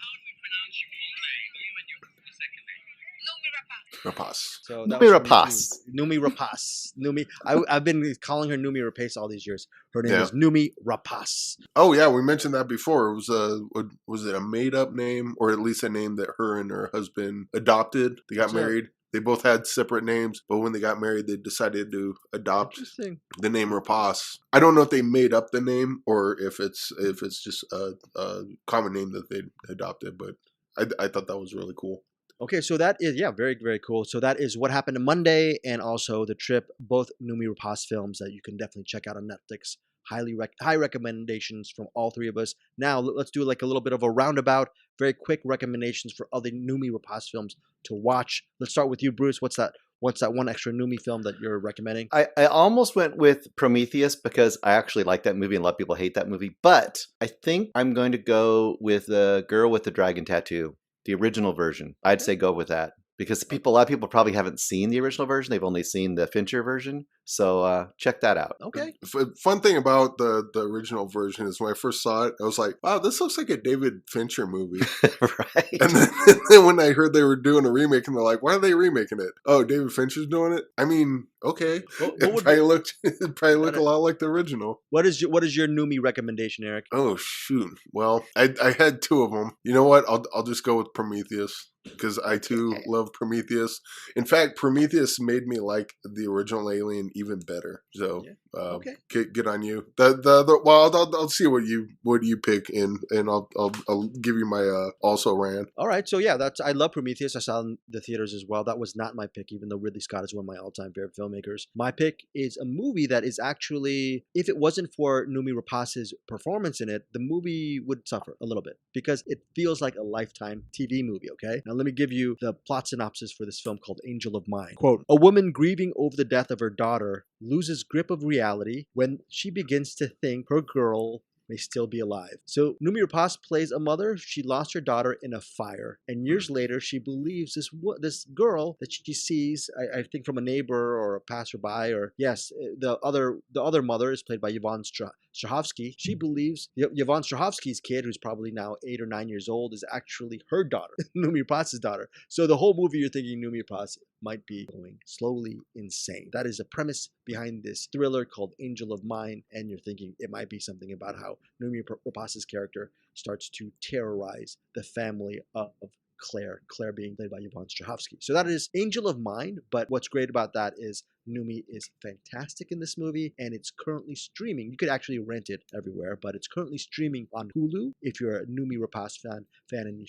Rapace. So Noomi Rapace. Noomi Rapace. Noomi. I've been calling her Noomi Rapace all these years. Her name Yeah. is Noomi Rapace. Oh yeah, we mentioned that before. It was it a made up name, or at least a name that her and her husband adopted? They got Sure. married. They both had separate names, but when they got married, they decided to adopt Interesting. the name Rapace. I don't know if they made up the name or if it's just a common name that they adopted, but I thought that was really cool. Okay, so that is, very, very cool. So that is What Happened to Monday and also The Trip, both Noomi Rapace films that you can definitely check out on Netflix. High recommendations from all 3 of us. Now, let's do like a little bit of a roundabout, very quick recommendations for other Noomi Rapace films to watch. Let's start with you, Bruce. What's that one extra Noomi film that you're recommending? I almost went with Prometheus because I actually like that movie and a lot of people hate that movie. But I think I'm going to go with The Girl with the Dragon Tattoo, the original version. I'd say go with that. Because a lot of people probably haven't seen the original version. They've only seen the Fincher version. So check that out. Okay. Fun thing about the original version is when I first saw it, I was like, wow, this looks like a David Fincher movie. Right. And then when I heard they were doing a remake, and they're like, why are they remaking it? Oh, David Fincher's doing it? I mean, okay. It probably looked a lot like the original. What is your Noomi recommendation, Eric? Oh, shoot. Well, I had 2 of them. You know what? I'll just go with Prometheus. Because I too love Prometheus. In fact, Prometheus made me like the original Alien even better. So get on you. I'll see what you pick and I'll give you my also ran. All right, so yeah, I love Prometheus. I saw it in the theaters as well. That was not my pick, even though Ridley Scott is one of my all-time favorite filmmakers. My pick is a movie that is actually, if it wasn't for Noomi Rapace's performance in it, the movie would suffer a little bit because it feels like a Lifetime TV movie. Okay. Now, let me give you the plot synopsis for this film called Angel of Mine. Quote, a woman grieving over the death of her daughter loses grip of reality when she begins to think her girl may still be alive. So Noomi Rapace plays a mother. She lost her daughter in a fire, and years later, she believes this girl that she sees, I think from a neighbor or a passerby, or yes, the other mother is played by Yvonne Strahovski. She believes Yvonne Strahovski's kid, who's probably now 8 or 9 years old, is actually her daughter, Noomi Rapace's daughter. So the whole movie, you're thinking Noomi Rapace might be going slowly insane. That is the premise behind this thriller called Angel of Mine, and you're thinking it might be something about how Noomi Rapace's character starts to terrorize the family of Claire being played by Yvonne Strahovski. So that is Angel of Mine, but what's great about that is Noomi is fantastic in this movie, and it's currently streaming. You could actually rent it everywhere, but it's currently streaming on Hulu. If you're a Noomi Rapace fan and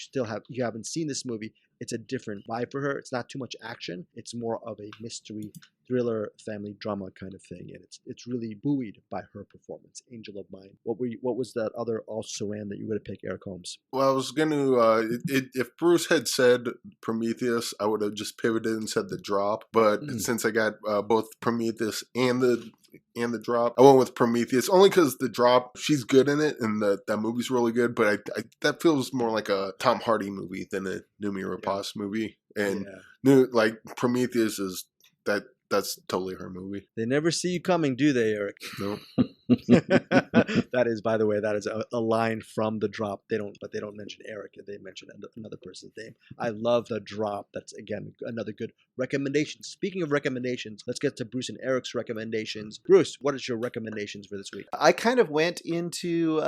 you haven't seen this movie, it's a different vibe for her. It's not too much action. It's more of a mystery thriller, family drama kind of thing, and it's really buoyed by her performance. Angel of Mine. What was that other also ran that you would have picked, Eric Holmes? Well, I was going to, if Bruce had said Prometheus, I would have just pivoted and said The Drop. But since I got both Prometheus and the and The Drop. I went with Prometheus only because The Drop, she's good in it, and that movie's really good. But that feels more like a Tom Hardy movie than a Noomi Rapace movie. And like Prometheus is that's totally her movie. They never see you coming, do they, Eric? No. That is, by the way, that is a line from The Drop. They don't mention Eric. They mention another person's name. I love The Drop. That's, again, another good recommendation. Speaking of recommendations, let's get to Bruce and Eric's recommendations. Bruce, what is your recommendations for this week? I kind of went into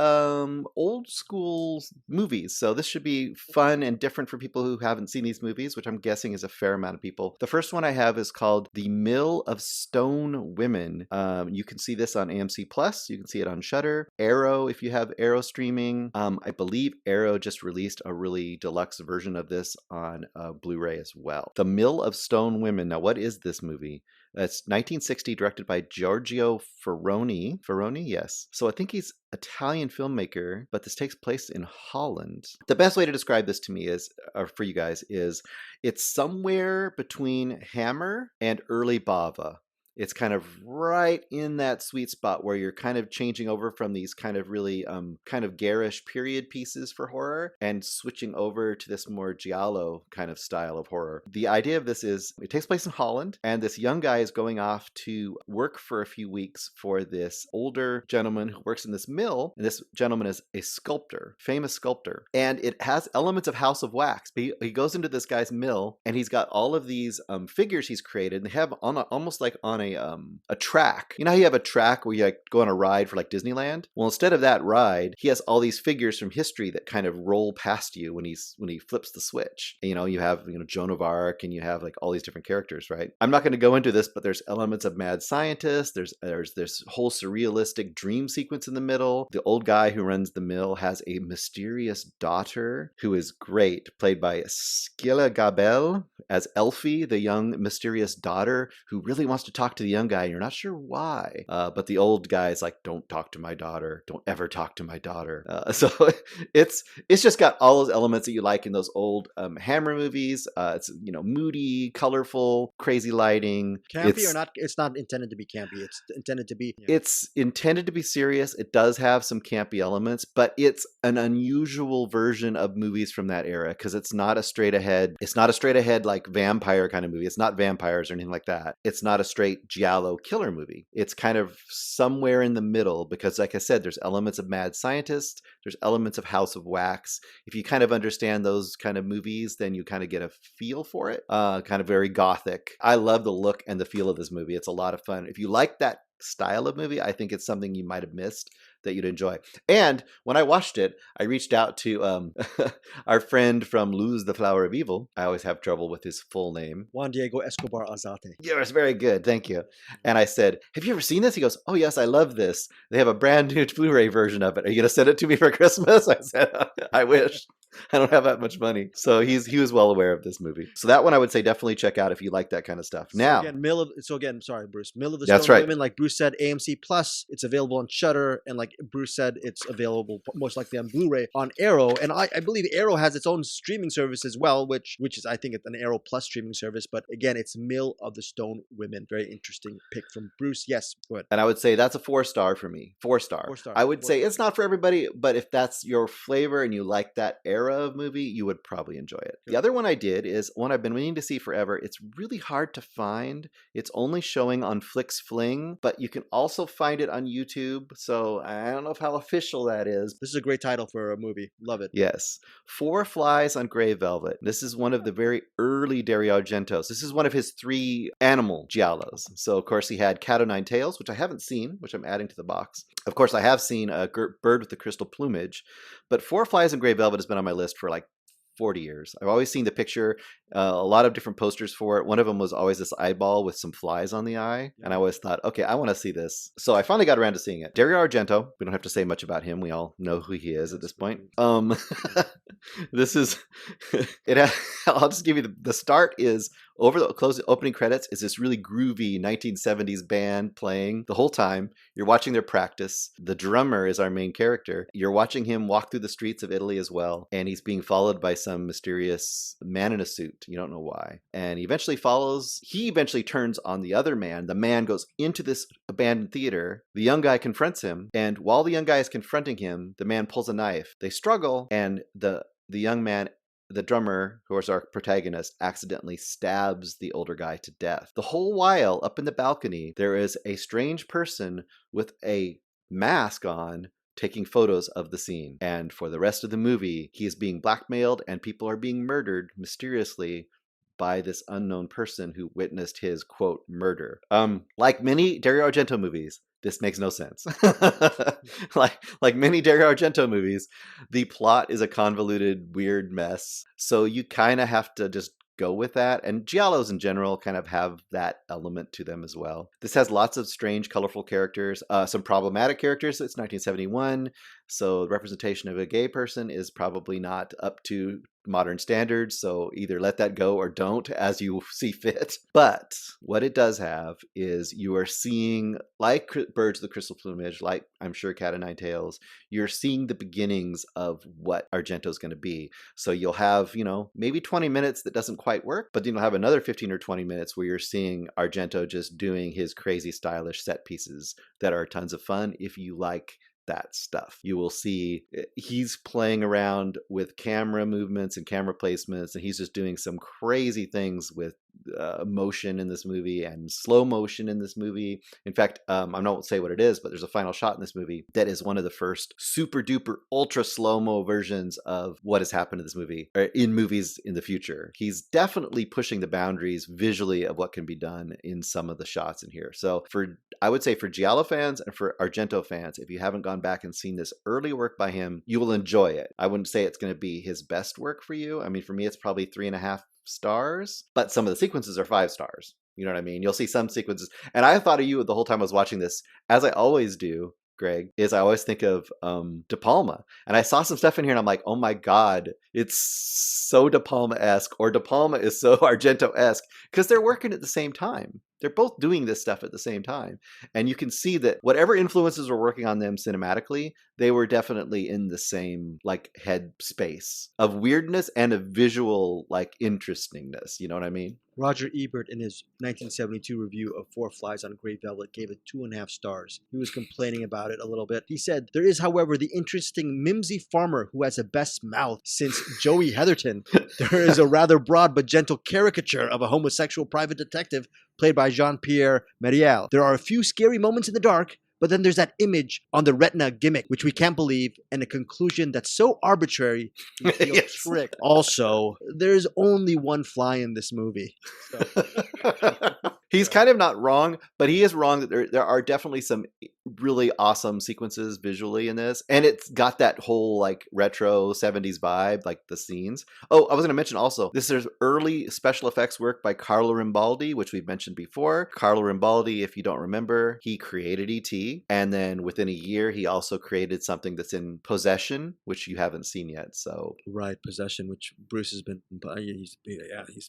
old school movies, so this should be fun and different for people who haven't seen these movies, which I'm guessing is a fair amount of people. The first one I have is called The Mill of Stone Women. You can see this on AMC Plus. You can see it on Shudder. Arrow, if you have Arrow streaming. I believe Arrow just released a really deluxe version of this on Blu-ray as well. The Mill of Stone Women. Now, what is this movie? It's 1960, directed by Giorgio Ferroni. Ferroni, yes. So I think he's Italian filmmaker, but this takes place in Holland. The best way to describe this to me is, or for you guys, is it's somewhere between Hammer and early Bava. It's kind of right in that sweet spot where you're kind of changing over from these kind of really kind of garish period pieces for horror and switching over to this more giallo kind of style of horror. The idea of this is it takes place in Holland, and this young guy is going off to work for a few weeks for this older gentleman who works in this mill, and this gentleman is a sculptor, famous sculptor, and it has elements of House of Wax. He goes into this guy's mill, and he's got all of these figures he's created, and they have almost like on a track. You know how you have a track where you like go on a ride for like Disneyland? Well, instead of that ride, he has all these figures from history that kind of roll past you when he flips the switch. And, you have Joan of Arc, and you have like all these different characters, right? I'm not going to go into this, but there's elements of Mad Scientist. There's this whole surrealistic dream sequence in the middle. The old guy who runs the mill has a mysterious daughter who is great, played by Skilla Gabel as Elfie, the young mysterious daughter who really wants to talk to the young guy, and you're not sure why. But the old guy is like, "Don't talk to my daughter. Don't ever talk to my daughter." So it's just got all those elements that you like in those old Hammer movies. It's moody, colorful, crazy lighting. Campy or not? It's not intended to be campy. It's intended to be. It's intended to be serious. It does have some campy elements, but it's an unusual version of movies from that era because it's not a straight ahead. It's not a straight ahead like vampire kind of movie. It's not vampires or anything like that. It's not a straight giallo killer movie. It's kind of somewhere in the middle because, like I said, there's elements of Mad Scientist, there's elements of House of Wax. If you kind of understand those kind of movies, then you kind of get a feel for it. Kind of very gothic. I love the look and the feel of this movie. It's a lot of fun. If you like that style of movie, I think it's something you might have missed that you'd enjoy. And when I watched it, I reached out to our friend from Luz the Flower of Evil. I always have trouble with his full name. Juan Diego Escobar Azate. Yeah, it's very good. Thank you. And I said, "Have you ever seen this?" He goes, "Oh, yes, I love this. They have a brand new Blu-ray version of it. Are you going to send it to me for Christmas?" I said, "I wish. I don't have that much money." So he was well aware of this movie. So that one I would say definitely check out if you like that kind of stuff. Now, sorry, Bruce. Mill of the That's Stone right. Women, like Bruce said, AMC Plus. It's available on Shudder, and like Bruce said, it's available most likely on Blu-ray on Arrow. And I believe Arrow has its own streaming service as well, which is I think it's an Arrow Plus streaming service. But again, it's Mill of the Stone Women. Very interesting pick from Bruce. Yes, go ahead. And I would say that's a 4-star for me. 4-star. 4-star. I would say it's not for everybody, but if that's your flavor and you like that era of movie, you would probably enjoy it. The other one I did is one I've been meaning to see forever. It's really hard to find. It's only showing on Flix Fling, but you can also find it on YouTube. So I don't know how official that is. This is a great title for a movie. Love it. Yes. 4 Flies on Grey Velvet. This is one of the very early Dario Argentos. This is one of his 3 animal giallos. So, of course, he had Cat o' Nine Tails, which I haven't seen, which I'm adding to the box. Of course, I have seen Bird with the Crystal Plumage, but 4 Flies on Grey Velvet has been on my list for like 40 years. I've always seen the picture, a lot of different posters for it. One of them was always this eyeball with some flies on the eye. And I always thought, okay, I want to see this. So I finally got around to seeing it. Dario Argento, we don't have to say much about him. We all know who he is at this point. This is, I'll just give you the start is over the opening credits is this really groovy 1970s band playing the whole time. You're watching their practice. The drummer is our main character. You're watching him walk through the streets of Italy as well, and he's being followed by some mysterious man in a suit. You don't know why. And he eventually turns on the other man. The man goes into this abandoned theater. The young guy confronts him, and while the young guy is confronting him, the man pulls a knife. They struggle, and the young man, the drummer, who is our protagonist, accidentally stabs the older guy to death. The whole while, up in the balcony, there is a strange person with a mask on taking photos of the scene. And for the rest of the movie, he is being blackmailed and people are being murdered mysteriously by this unknown person who witnessed his, quote, murder. Like many Dario Argento movies, this makes no sense. like many Dario Argento movies, the plot is a convoluted, weird mess. So you kind of have to just go with that. And giallos in general kind of have that element to them as well. This has lots of strange, colorful characters, some problematic characters. It's 1971, so the representation of a gay person is probably not up to modern standards, so either let that go or don't as you see fit. But what it does have is you are seeing, like Birds of the Crystal Plumage, like I'm sure Cat o' Nine Tails, you're seeing the beginnings of what Argento's going to be. So you'll have, maybe 20 minutes that doesn't quite work, but then you'll have another 15 or 20 minutes where you're seeing Argento just doing his crazy stylish set pieces that are tons of fun if you like that stuff. You will see he's playing around with camera movements and camera placements, and he's just doing some crazy things with motion in this movie and slow motion in this movie. In fact, I won't say what it is, but there's a final shot in this movie that is one of the first super duper ultra slow-mo versions of what has happened in this movie, or in movies in the future. He's definitely pushing the boundaries visually of what can be done in some of the shots in here. So I would say for Giallo fans and for Argento fans, if you haven't gone back and seen this early work by him, you will enjoy it. I wouldn't say it's going to be his best work for you. I mean, for me, it's probably 3.5 stars, but some of the sequences are 5 stars. You know what I mean? You'll see some sequences. And I thought of you the whole time I was watching this, as I always do, Greg, is I always think of De Palma. And I saw some stuff in here and I'm like, oh my God, it's so De Palma-esque, or De Palma is so Argento-esque, because they're working at the same time. They're both doing this stuff at the same time. And you can see that whatever influences were working on them cinematically, they were definitely in the same head space of weirdness and of visual interestingness. You know what I mean? Roger Ebert, in his 1972 review of Four Flies on Grey Velvet, gave it 2.5 stars. He was complaining about it a little bit. He said, "There is, however, the interesting mimsy farmer who has the best mouth since Joey Heatherton. There is a rather broad but gentle caricature of a homosexual private detective played by Jean-Pierre Mariel. There are a few scary moments in the dark, but then there's that image on the retina gimmick, which we can't believe, and a conclusion that's so arbitrary, you feel Yes. tricked. Also, there's only one fly in this movie." So. He's kind of not wrong, but he is wrong that there are definitely some really awesome sequences visually in this. And it's got that whole retro 70s vibe, the scenes. Oh, I was going to mention also, there's early special effects work by Carlo Rimbaldi, which we've mentioned before. Carlo Rimbaldi, if you don't remember, he created E.T. And then within a year, he also created something that's in Possession, which you haven't seen yet. So Right, Possession, which Bruce has been, he's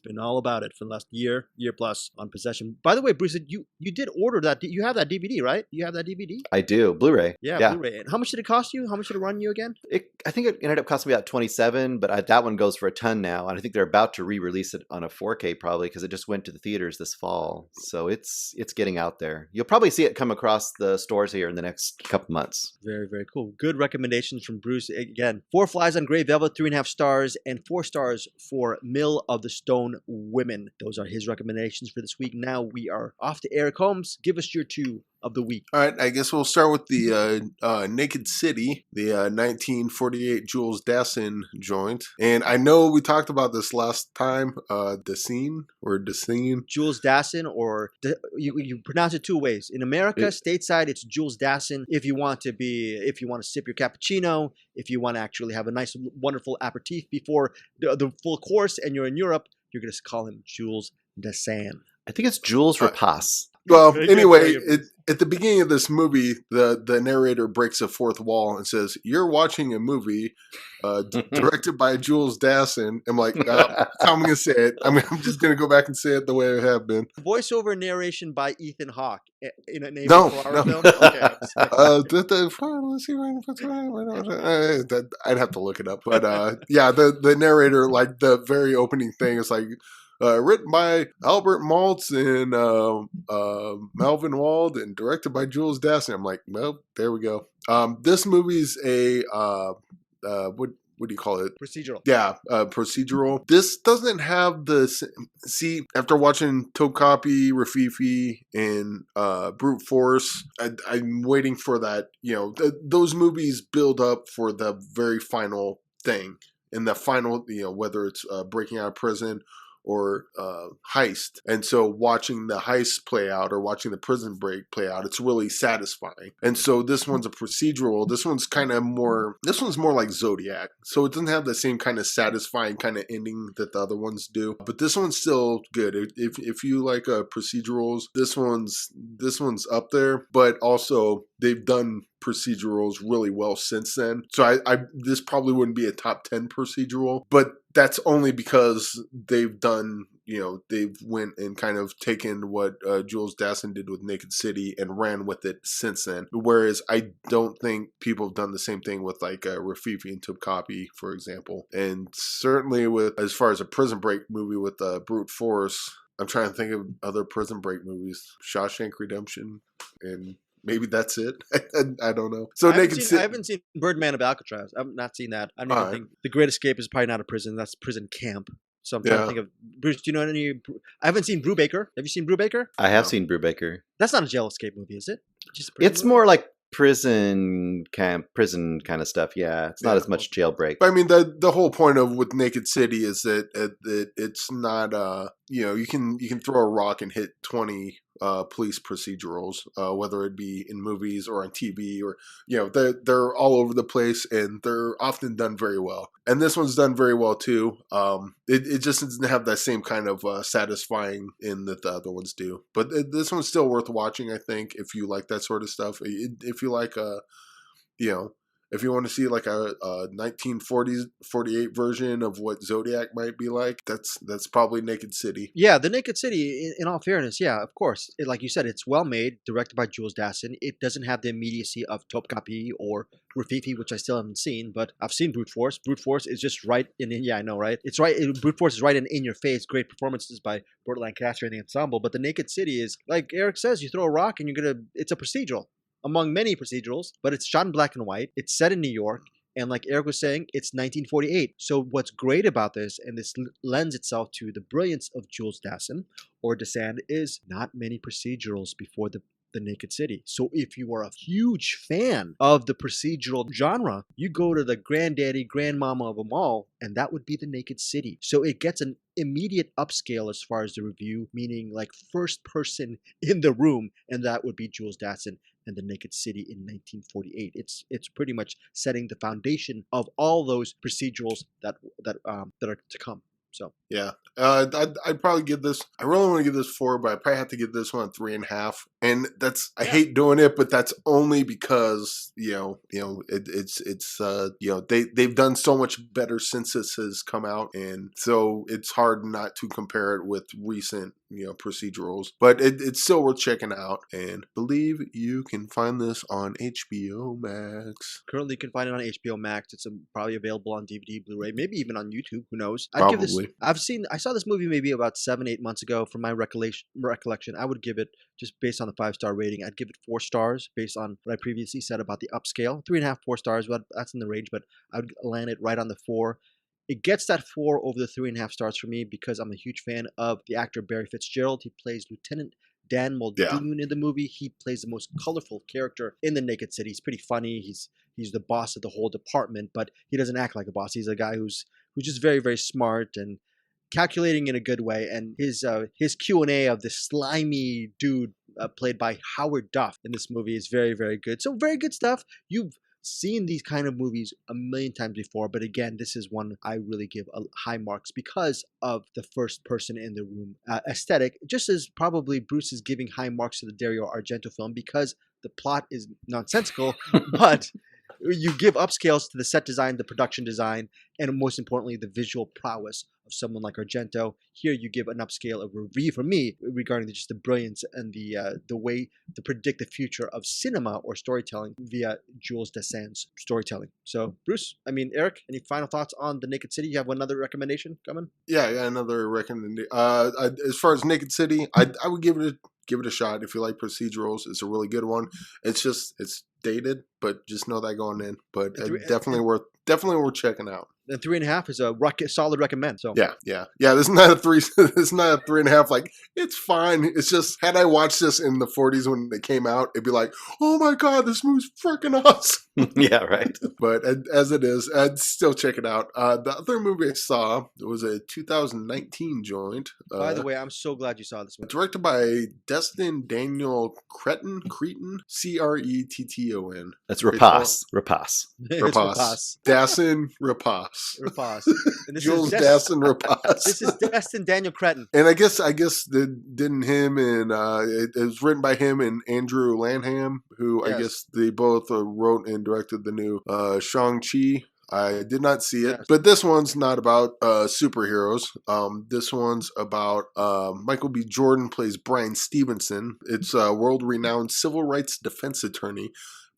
been all about it for the last year plus on Possession. By the way, Bruce, you did order that. You have that DVD, right? You have that DVD? I do. Blu-ray. Yeah. Blu-ray. And how much did it cost you? How much did it run you again? I think it ended up costing me about $27, but that one goes for a ton now. And I think they're about to re-release it on a 4K probably, because it just went to the theaters this fall. So it's getting out there. You'll probably see it come across the stores here in the next couple months. Very, very cool. Good recommendations from Bruce. Again, Four Flies on Grey Velvet, 3.5 stars, and 4 stars for Mill of the Stone Women. Those are his recommendations for this week. Now we are off to Eric Holmes. Give us your 2 of the week. All right, I guess we'll start with the Naked City, the 1948 Jules Dassin joint. And I know we talked about this last time, Dassin. Jules Dassin, or you pronounce it 2 ways. In America, stateside, it's Jules Dassin. If you want to sip your cappuccino, if you want to actually have a nice, wonderful aperitif before the full course, and you're in Europe, you're going to call him Jules Dassin. I think it's Jules Rapace. Well, anyway, at the beginning of this movie, the narrator breaks a fourth wall and says, "You're watching a movie directed by Jules Dassin." I'm like, I'm going to say it. I'm just going to go back and say it the way I have been. Voiceover narration by Ethan Hawke in an Amy No, Ferrara no. film. Okay, Let's see. I'd have to look it up, but yeah, the narrator, like the very opening thing, is like. Written by Albert Maltz and Melvin Wald and directed by Jules Dassin. I'm like, well, there we go. This movie's a what do you call it? Procedural. Yeah, procedural. This doesn't have the see. After watching Tokapi, Rafifi, and Brute Force, I'm waiting for that. Those movies build up for the very final thing, and the final, whether it's breaking out of prison or heist. And so watching the heist play out or watching the prison break play out, it's really satisfying. And so this one's a procedural. This one's more like Zodiac. So it doesn't have the same kind of satisfying kind of ending that the other ones do. But this one's still good. If you like procedurals, this one's up there. But also they've done procedurals really well since then. So I this probably wouldn't be a top 10 procedural, but that's only because they've done, they've went and kind of taken what Jules Dassin did with Naked City and ran with it since then. Whereas I don't think people have done the same thing with like Rafifi and Tokapi, for example. And certainly with, as far as a prison break movie with Brute Force, I'm trying to think of other prison break movies. Shawshank Redemption, and maybe that's it. I don't know. So I haven't seen Birdman of Alcatraz. I've not seen that. I don't even think The Great Escape is probably not a prison. That's prison camp. So I'm trying to think of Bruce. Do you know any? I haven't seen Brubaker. Have you seen Brubaker? I have seen Brubaker. That's not a jail escape movie, is it? It's more like prison kind of stuff. Yeah, it's not as much jailbreak. But I mean, the whole point of with Naked City is that it's not you can throw a rock and hit 20 police procedurals, whether it be in movies or on TV, or they're all over the place and they're often done very well. And this one's done very well too. It just doesn't have that same kind of satisfying in that the other ones do. But this one's still worth watching, I think, if you like that sort of stuff. If you like if you want to see like a 1948 version of what Zodiac might be like, that's probably Naked City. Yeah, the Naked City, in all fairness, yeah, of course. Like you said, it's well made, directed by Jules Dassin. It doesn't have the immediacy of Topkapi or Rafifi, which I still haven't seen, but I've seen Brute Force. Brute Force is just right yeah, I know, right? It's right. Brute Force is right in your face. Great performances by Burt Lancaster and the ensemble. But the Naked City is, like Eric says, you throw a rock and it's a procedural. Among many procedurals, but it's shot in black and white. It's set in New York, and like Eric was saying, it's 1948. So what's great about this, and this lends itself to the brilliance of Jules Dassin, or Dassin, is not many procedurals before the Naked City. So if you are a huge fan of the procedural genre, you go to the granddaddy, grandmama of them all, and that would be the Naked City. So it gets an immediate upscale as far as the review, meaning like first person in the room, and that would be Jules Dassin and the Naked City in 1948. It's pretty much setting the foundation of all those procedurals that are to come. So yeah, I'd probably give this. I really want to give this 4, but I probably have to give this one 3.5. And that's I hate doing it, but that's only because it's they've done so much better since this has come out, and so it's hard not to compare it with recent procedurals. But it's still worth checking out, and I believe you can find this on HBO Max. Currently, you can find it on HBO Max. It's probably available on DVD, Blu-ray, maybe even on YouTube. Who knows? Probably. I saw this movie maybe about 7-8 months ago. From my recollection, I would give it, just based on the 5-star rating, I'd give it 4 stars based on what I previously said about the upscale. 3.5, 4 stars, but that's in the range. But I would land it right on the 4. It gets that 4 over the 3.5 stars for me because I'm a huge fan of the actor Barry Fitzgerald. He plays Lieutenant Dan Muldoon in the movie. He plays the most colorful character in the Naked City. He's pretty funny. He's the boss of the whole department, but he doesn't act like a boss. He's a guy who's just very, very smart and calculating in a good way. And his Q&A of this slimy dude played by Howard Duff in this movie is very, very good. So very good stuff. You've seen these kind of movies a million times before, but again, this is one I really give high marks because of the first person in the room aesthetic, just as probably Bruce is giving high marks to the Dario Argento film because the plot is nonsensical, but you give upscales to the set design, the production design, and most importantly, the visual prowess of someone like Argento. Here, you give an upscale, a review from me regarding just the brilliance and the way to predict the future of cinema or storytelling via Jules Dassin's storytelling. So, Bruce, Eric, any final thoughts on The Naked City? You have another recommendation coming? Yeah, another recommendation. As far as Naked City, I would give it a shot if you like procedurals. It's a really good one. It's dated, but just know that going in. But definitely worth checking out. And 3.5 is a solid recommend. So yeah. This is not a 3. It's not a 3.5. Like, it's fine. It's just, had I watched this in the 40s when it came out, it'd be like, oh my god, this movie's freaking awesome. Yeah, right. But as it is, I'd still check it out. The other movie I saw was a 2019 joint. By the way, I'm so glad you saw this one. Directed by Dassin Daniel Creton, Cretton. That's Rapace. Dassin Rapace. And this Jules is Dassin Rapace. This is Dassin Daniel Creton. And I guess didn't him and it was written by him and Andrew Lanham, who Yes. I guess they both wrote and directed the new Shang-Chi. I did not see it, Yes. but this one's not about superheroes. This one's about Michael B. Jordan plays Brian Stevenson. It's a world-renowned civil rights defense attorney.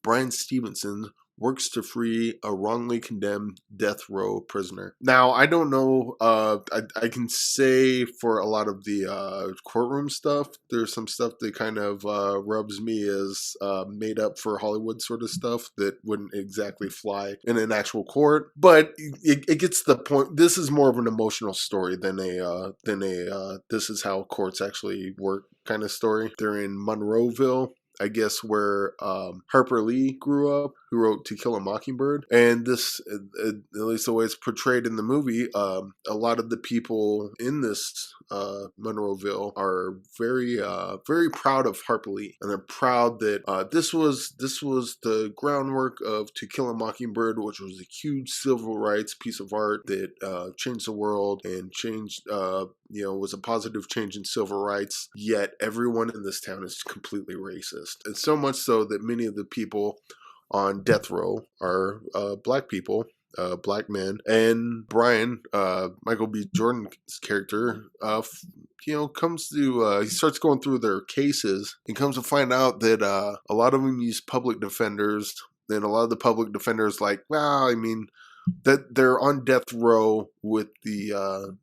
Brian Stevenson works to free a wrongly condemned death row prisoner. Now, I don't know, I can say for a lot of the courtroom stuff, there's some stuff that kind of rubs me as made up for Hollywood sort of stuff that wouldn't exactly fly in an actual court. But it gets the point. This is more of an emotional story than a this is how courts actually work kind of story. They're in Monroeville, I guess, where Harper Lee grew up, who wrote To Kill a Mockingbird. And this, at least the way it's portrayed in the movie, a lot of the people in this Monroeville are very, very proud of Harper Lee, and they're proud that this was the groundwork of To Kill a Mockingbird, which was a huge civil rights piece of art that changed the world and changed, was a positive change in civil rights. Yet everyone in this town is completely racist, and so much so that many of the people on death row are black people, black men. And Brian, Michael B. Jordan's character, comes to, he starts going through their cases and comes to find out that a lot of them use public defenders, and a lot of the public defenders that they're on death row with the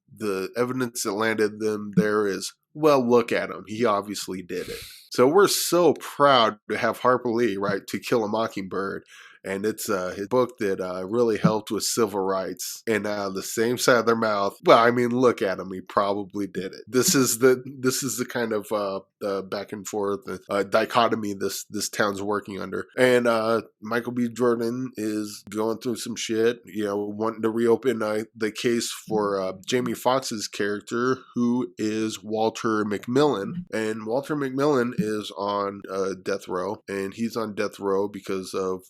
evidence that landed them there is, well, look at him. He obviously did it. So we're so proud to have Harper Lee write To Kill a Mockingbird. And it's his book that really helped with civil rights. And the same side of their mouth, well, look at him. He probably did it. This is the kind of back and forth dichotomy this town's working under. And Michael B. Jordan is going through some shit, wanting to reopen the case for Jamie Foxx's character, who is Walter McMillan. And Walter McMillan is on death row, and he's on death row because of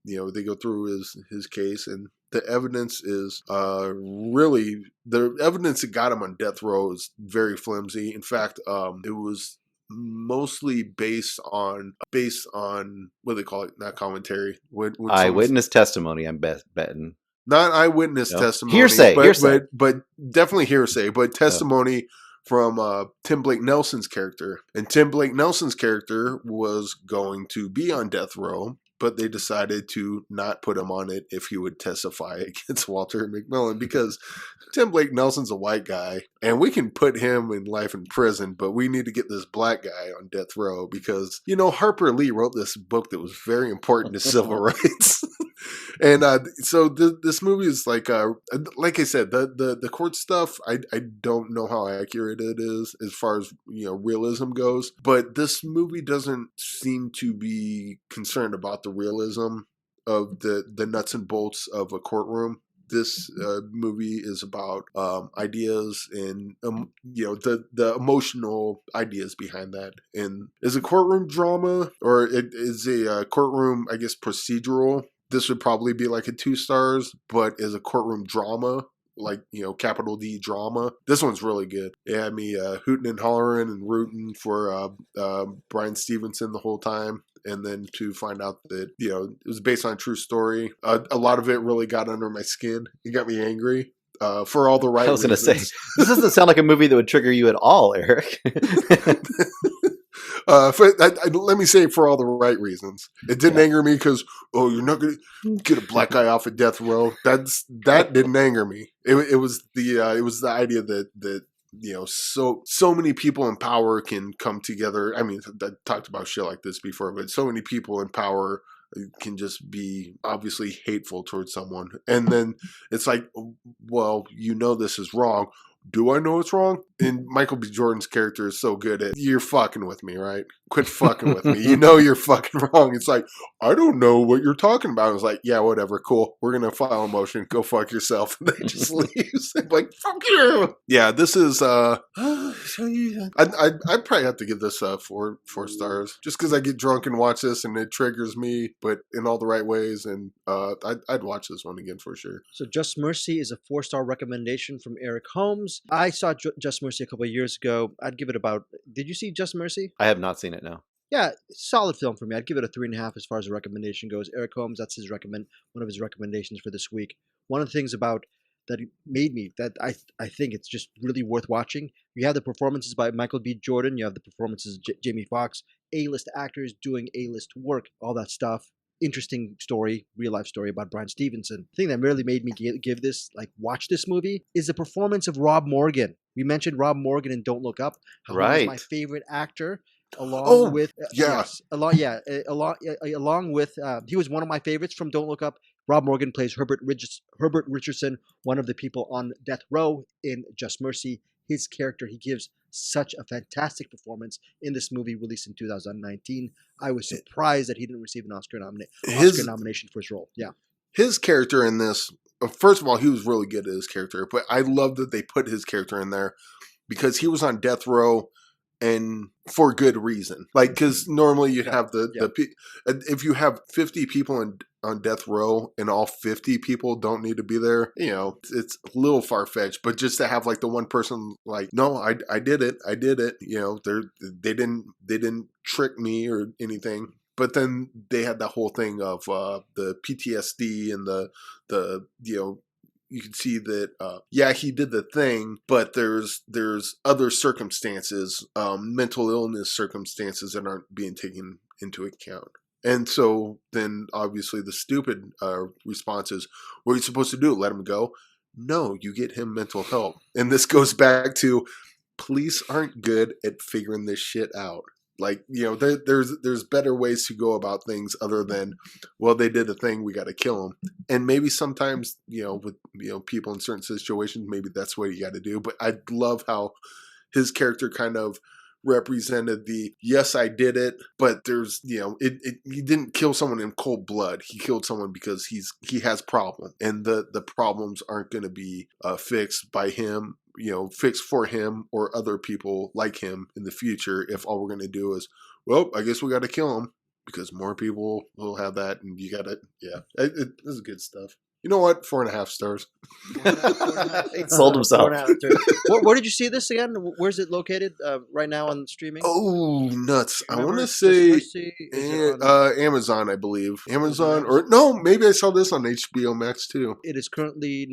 they go through his case, and the evidence is the evidence that got him on death row is very flimsy. In fact, it was mostly based on what do they call it? Not commentary. When Eyewitness testimony, I'm betting. Not eyewitness No. testimony. Hearsay. But definitely hearsay. But testimony from Tim Blake Nelson's character. And Tim Blake Nelson's character was going to be on death row, but they decided to not put him on it if he would testify against Walter McMillan, because Tim Blake Nelson's a white guy, and we can put him in life in prison, but we need to get this black guy on death row because, Harper Lee wrote this book that was very important to civil rights. And so this movie is like I said, the court stuff, I don't know how accurate it is as far as realism goes, but this movie doesn't seem to be concerned about the realism of the nuts and bolts of a courtroom. This movie is about ideas and the emotional ideas behind that. And is a courtroom drama, or it is a courtroom, I guess, procedural. this would probably be like a 2 stars, but as a courtroom drama, like, capital D drama, this one's really good. It had me hooting and hollering and rooting for Bryan Stevenson the whole time. And then to find out that, it was based on a true story. A lot of it really got under my skin. It got me angry. For all the right reasons. I was going to say, this doesn't sound like a movie that would trigger you at all, Eric. Let me say for all the right reasons. It didn't anger me because, you're not going to get a black guy off at death row. That didn't anger me. It was the idea that so many people in power can come together. I mean, I talked about shit like this before, but so many people in power can just be obviously hateful towards someone. And then it's like, well, this is wrong. Do I know it's wrong? And Michael B. Jordan's character is so good at, you're fucking with me, right? Quit fucking with me. You're fucking wrong. It's like, I don't know what you're talking about. I was like, yeah, whatever, cool. We're going to file a motion. Go fuck yourself. And then just leaves. I'm like, fuck you. Yeah, this is, I'd probably have to give this 4 stars. Just because I get drunk and watch this and it triggers me, but in all the right ways. And I'd watch this one again for sure. So Just Mercy is a 4-star recommendation from Eric Holmes. I saw Just Mercy a couple of years ago. I'd give it did you see Just Mercy? I have not seen it, no. Yeah, solid film for me. I'd give it a 3.5 as far as the recommendation goes. Eric Holmes, that's one of his recommendations for this week. One of the things about that made me, that I think it's just really worth watching. You have the performances by Michael B. Jordan. You have the performances of Jamie Foxx, A-list actors doing A-list work, all that stuff. Interesting story, real life story about Bryan Stevenson. The thing that really made me watch this movie is the performance of Rob Morgan. We mentioned Rob Morgan in Don't Look Up. Right. He's my favorite actor. Along with he was one of my favorites from Don't Look Up. Rob Morgan plays Herbert Richardson, one of the people on death row in Just Mercy. His character, he gives such a fantastic performance in this movie released in 2019. I was surprised that he didn't receive an Oscar nomination for his role. Yeah. His character in this, first of all, he was really good at his character, but I love that they put his character in there because he was on death row and for good reason. Like, because normally you'd have if you have 50 people on death row and all 50 people don't need to be there, it's a little far-fetched, but just to have like the one person like, no, I did it. They didn't trick me or anything. But then they had that whole thing of the PTSD and the you can see that, he did the thing, but there's other circumstances, mental illness circumstances that aren't being taken into account. And so then obviously the stupid response is, what are you supposed to do? Let him go? No, you get him mental help. And this goes back to police aren't good at figuring this shit out. Like, there's better ways to go about things other than, well, they did a thing, we got to kill them. And maybe sometimes, with, people in certain situations, maybe that's what you got to do. But I love how his character kind of represented yes, I did it, but there's, he didn't kill someone in cold blood. He killed someone because he has problems, and the problems aren't going to be fixed by him, fixed for him or other people like him in the future if all we're going to do is, well, I guess we got to kill him because more people will have that, and you got to, this is good stuff. You know what? 4.5 stars. He sold himself. Where did you see this again? Where's it located right now on streaming? Oh, nuts. I want to say Amazon, I believe. Amazon, or no, maybe I saw this on HBO Max too. It was currently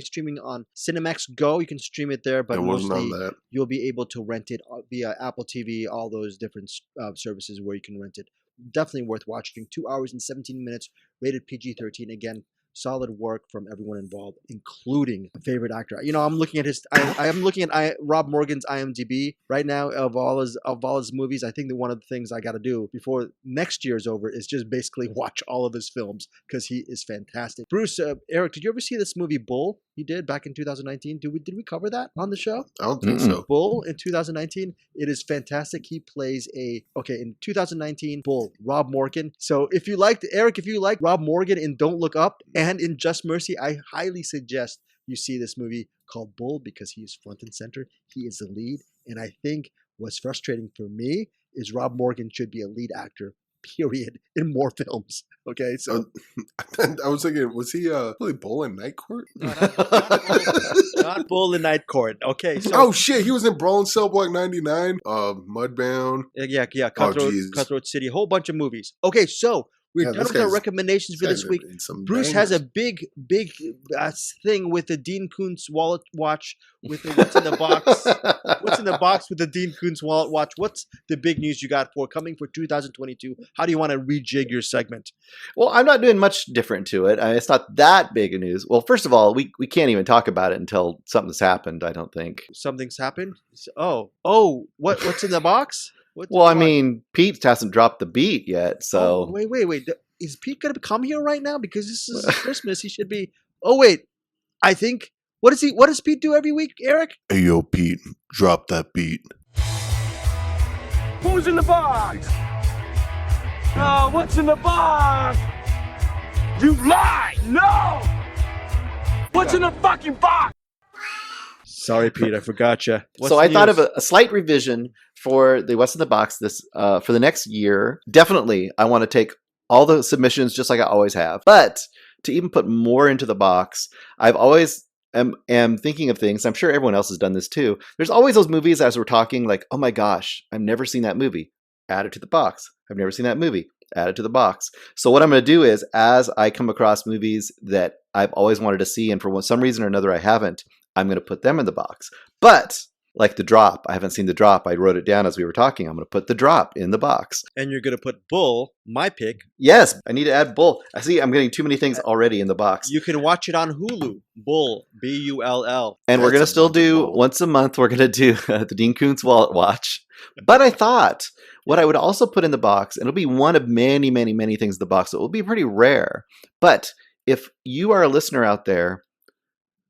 streaming on Cinemax Go. You can stream it there, but mostly you'll be able to rent it via Apple TV, all those different services where you can rent it. Definitely worth watching. 2 hours and 17 minutes, rated PG-13. Again, solid work from everyone involved, including a favorite actor. I'm looking at I'm looking at Rob Morgan's IMDb right now of all his movies. I think that one of the things I got to do before next year's over is just basically watch all of his films because he is fantastic. Bruce, Eric, did you ever see this movie Bull? He did back in 2019. Did we cover that on the show? I don't think so. Bull in 2019. It is fantastic. He plays in 2019 Bull, Rob Morgan. So if you liked Rob Morgan in Don't Look Up and in Just Mercy, I highly suggest you see this movie called Bull because he is front and center. He is the lead. And I think what's frustrating for me is Rob Morgan should be a lead actor, period, in more films. Okay, so I was thinking, was he really Bull in Night Court? no, not Bull in Night Court. Okay, so Oh shit, he was in Brawl Cell Block 99, Mudbound. yeah, Oh, jeez. Cutthroat City, a whole bunch of movies. Okay, so we're Yeah, done this with our guy's- recommendations for This this guy's week. in some Bruce has a bangers. big thing with the Dean Koontz wallet watch with the what's in the box. What's in the box with the Dean Koontz wallet watch? What's the big news you got for coming for 2022? How do you want to rejig your segment? Well, I'm not doing much different to it. It's not that big a news. Well, first of all, we can't even talk about it until something's happened, I don't think. Something's happened? What's in the box? What's in Well, the I box? mean, Pete hasn't dropped the beat yet, so... Oh, wait. Is Pete going to come here right now? Because this is Christmas. He should be. Oh, wait. I think. What does Pete do every week, Eric? Hey yo, Pete, drop that beat. Who's in the box? Oh, what's in the box? You lie! No! What's in the fucking box? Sorry, Pete. I forgot you. So I thought of a slight revision for the What's in the Box this for the next year. Definitely, I want to take all the submissions just like I always have. But to even put more into the box, I've always am thinking of things. I'm sure everyone else has done this too. There's always those movies as we're talking, like, oh my gosh, I've never seen that movie. Add it to the box. I've never seen that movie. Add it to the box. So what I'm going to do is, as I come across movies that I've always wanted to see, and for some reason or another I haven't, I'm going to put them in the box. But like The Drop, I haven't seen The Drop. I wrote it down as we were talking. I'm going to put The Drop in the box. And you're going to put Bull, my pick. Yes, I need to add Bull. I see I'm getting too many things already in the box. You can watch it on Hulu. Bull, Bull. And we're going to That's a still do, wonderful- once a month, we're going to do the Dean Koontz Wallet Watch. But I thought what I would also put in the box, and it'll be one of many, many, many things in the box. So it will be pretty rare. But if you are a listener out there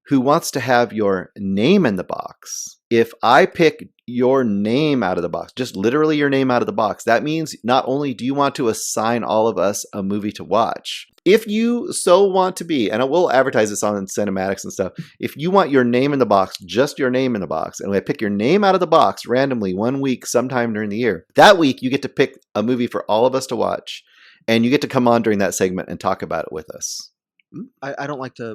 who wants to have your name in the box, if I pick your name out of the box, just literally your name out of the box, that means not only do you want to assign all of us a movie to watch, if you so want to be, and we'll advertise this on Cinematics and stuff, if you want your name in the box, just your name in the box, and I pick your name out of the box randomly one week sometime during the year, that week you get to pick a movie for all of us to watch, and you get to come on during that segment and talk about it with us. I don't like Jeff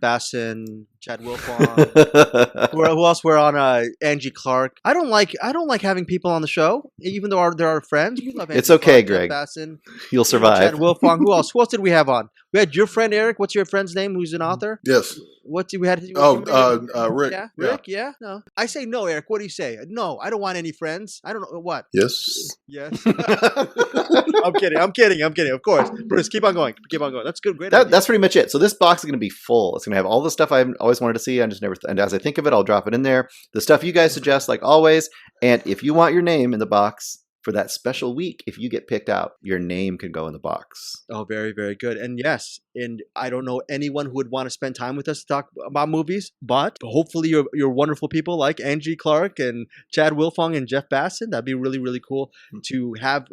Dassin, Chad Wilfong. Who else? We're on Angie Clark. I don't like having people on the show, even though they're our friends. We love Angie It's okay, Clark, Greg. Jeff Dassin, You'll survive. Chad Wilfong. Who else? Who else did we have on? We had your friend Eric. What's your friend's name? Who's an author? Yes. We had? Rick. Yeah, Rick. Yeah. No, I say no, Eric. What do you say? No, I don't want any friends. I don't know what. Yes. Yes. I'm kidding. Of course, Bruce. Keep on going. That's good. Great. idea. That's pretty much it. So this box is going to be full. It's going to have all the stuff I've always wanted to see. I just never, and as I think of it, I'll drop it in there. The stuff you guys suggest, like always. And if you want your name in the box for that special week, if you get picked out, your name can go in the box. Oh, very, very good. And yes, and I don't know anyone who would want to spend time with us to talk about movies, but hopefully you're wonderful people like Angie Clark and Chad Wilfong and Jeff Basson. That'd be really, really cool to have.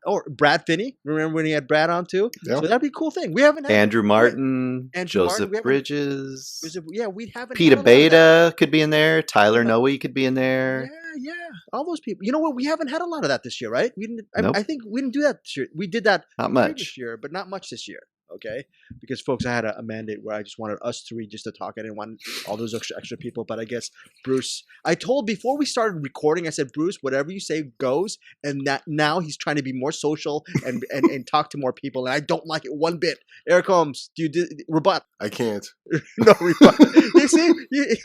Or Brad Finney. Remember when he had Brad on too? Yeah. So that'd be a cool thing. We haven't had Andrew Martin, Andrew Martin, Joseph we haven't- Bridges, we haven't. Peter had a lot of that. Beta could be in there. Tyler Noe could be in there. Yeah, all those people. You know what? We haven't had a lot of that this year, right? We didn't. Nope. I think we didn't do that this year. We did that Not previous much. year, but not much this year. Okay, because folks, I had a mandate where I just wanted us three just to talk. I didn't want all those extra people. But I guess Bruce, I told before we started recording, I said, Bruce, whatever you say goes. And that now he's trying to be more social and talk to more people, and I don't like it one bit. Eric Holmes, rebut? I can't. No rebut. You see,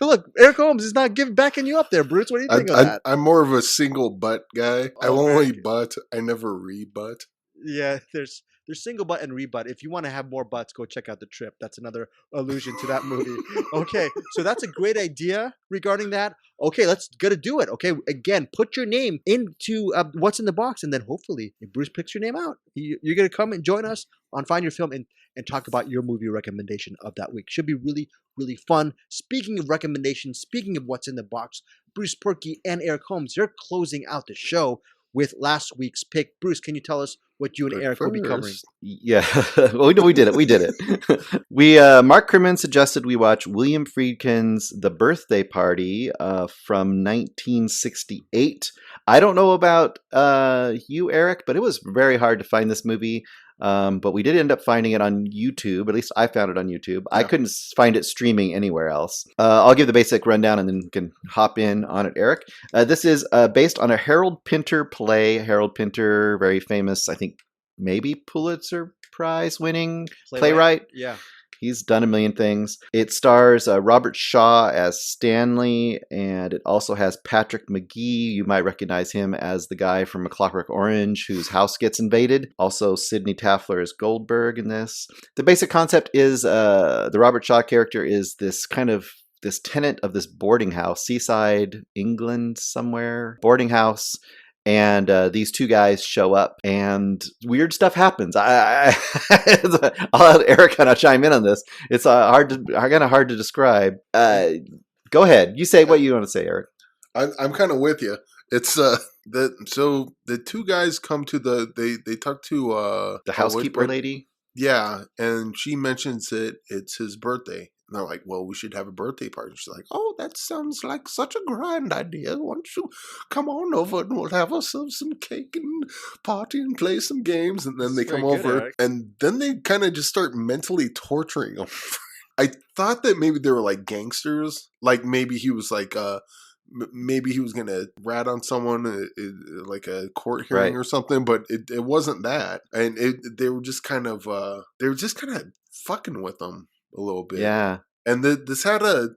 look, Eric Holmes is not backing you up there, Bruce. What do you think of that? I'm more of a single butt guy. I Oh, only very good. butt. I never rebut. Yeah, there's single butt and rebut. If you want to have more butts, go check out The Trip. That's another allusion to that movie. Okay, so that's a great idea regarding that. Okay, let's gotta do it. Okay, again, put your name into what's in the box, and then hopefully, if Bruce picks your name out, you're gonna come and join us on Find Your Film and talk about your movie recommendation of that week. Should be really, really fun. Speaking of recommendations, speaking of what's in the box, Bruce Perky and Eric Holmes, they're closing out the show with last week's pick. Bruce, can you tell us what you and But Eric will be covering? Yeah, well, we did it. We did it. We Mark Kerman suggested we watch William Friedkin's The Birthday Party from 1968. I don't know about you, Eric, but it was very hard to find this movie. But we did end up finding it on YouTube. At least I found it on YouTube. I couldn't find it streaming anywhere else. I'll give the basic rundown and then you can hop in on it, Eric. This is based on a Harold Pinter play. Harold Pinter, very famous, I think, maybe Pulitzer Prize winning playwright. Yeah. He's done a million things. It stars Robert Shaw as Stanley, and it also has Patrick McGee. You might recognize him as the guy from A Clockwork Orange whose house gets invaded. Also, Sidney Taffler is Goldberg in this. The basic concept is the Robert Shaw character is this tenant of this boarding house, seaside England somewhere, boarding house. And these two guys show up, and weird stuff happens. I'll let Eric kind of chime in on this. It's hard to describe. Go ahead. You say what you want to say, Eric. I'm kind of with you. It's so the two guys come to they talk to The housekeeper lady. Yeah, and she mentions it's his birthday. And they're like, well, we should have a birthday party. She's like, oh, that sounds like such a grand idea. Why don't you come on over and we'll have ourselves some cake and party and play some games. And then they come over and then they kind of just start mentally torturing him. I thought that maybe they were like gangsters. Like maybe he was like, maybe he was going to rat on someone like a court hearing or something, but it wasn't that. And they were just kind of fucking with them a little bit. Yeah. And this had a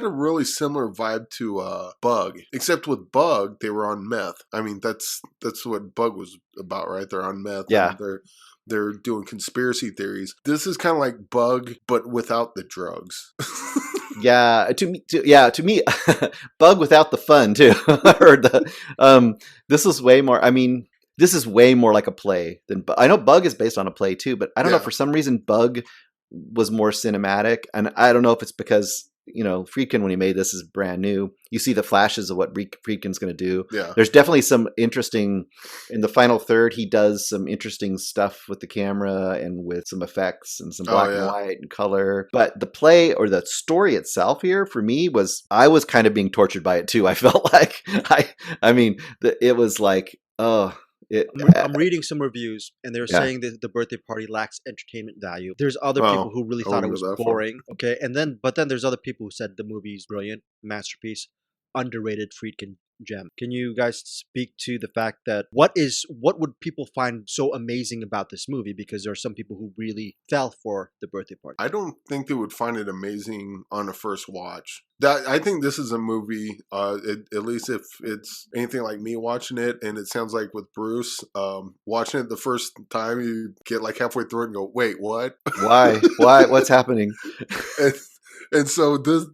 really similar vibe to Bug, except with Bug they were on meth. I mean that's what Bug was about, right? They're on meth. Yeah. They're doing conspiracy theories. This is kind of like Bug, but without the drugs. Yeah, to me, Bug without the fun too. This is way more. I mean, this is way more like a play than. I know Bug is based on a play too, but I don't know, for some reason Bug was more cinematic, and I don't know if it's because Friedkin, when he made this, is brand new. You see the flashes of what Friedkin's going to do. Yeah, there's definitely some interesting in the final third. He does some interesting stuff with the camera and with some effects and some black and white and color. But the play or the story itself here for me I was kind of being tortured by it too. I felt like it was like, oh. I'm reading some reviews, and they're saying that the birthday party lacks entertainment value. There's other people who really thought it was boring. Okay, but then there's other people who said the movie's brilliant, masterpiece, underrated Friedkin gem. Can you guys speak to the fact that what would people find so amazing about this movie? Because there are some people who really fell for the birthday party. I don't think they would find it amazing on a first watch. I think this is a movie, at least if it's anything like me watching it, and it sounds like with Bruce, watching it the first time, you get like halfway through it and go, wait, what? Why? What's happening? And so this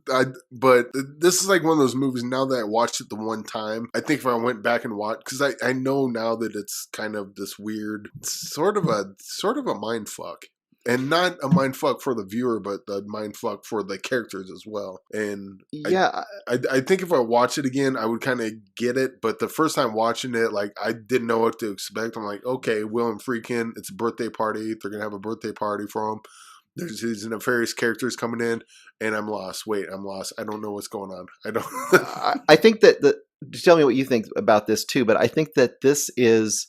is like one of those movies. Now that I watched it the one time, I think if I went back and watched, because I know now that it's kind of this weird, sort of a mind fuck. And not a mind fuck for the viewer, but a mind fuck for the characters as well. And I think if I watch it again, I would kind of get it. But the first time watching it, like I didn't know what to expect. I'm like, okay, William Friedkin, it's a birthday party. They're gonna have a birthday party for him. There's these nefarious characters coming in, and I'm lost. Wait, I'm lost. I don't know what's going on. I don't. I think that tell me what you think about this too, but I think that this is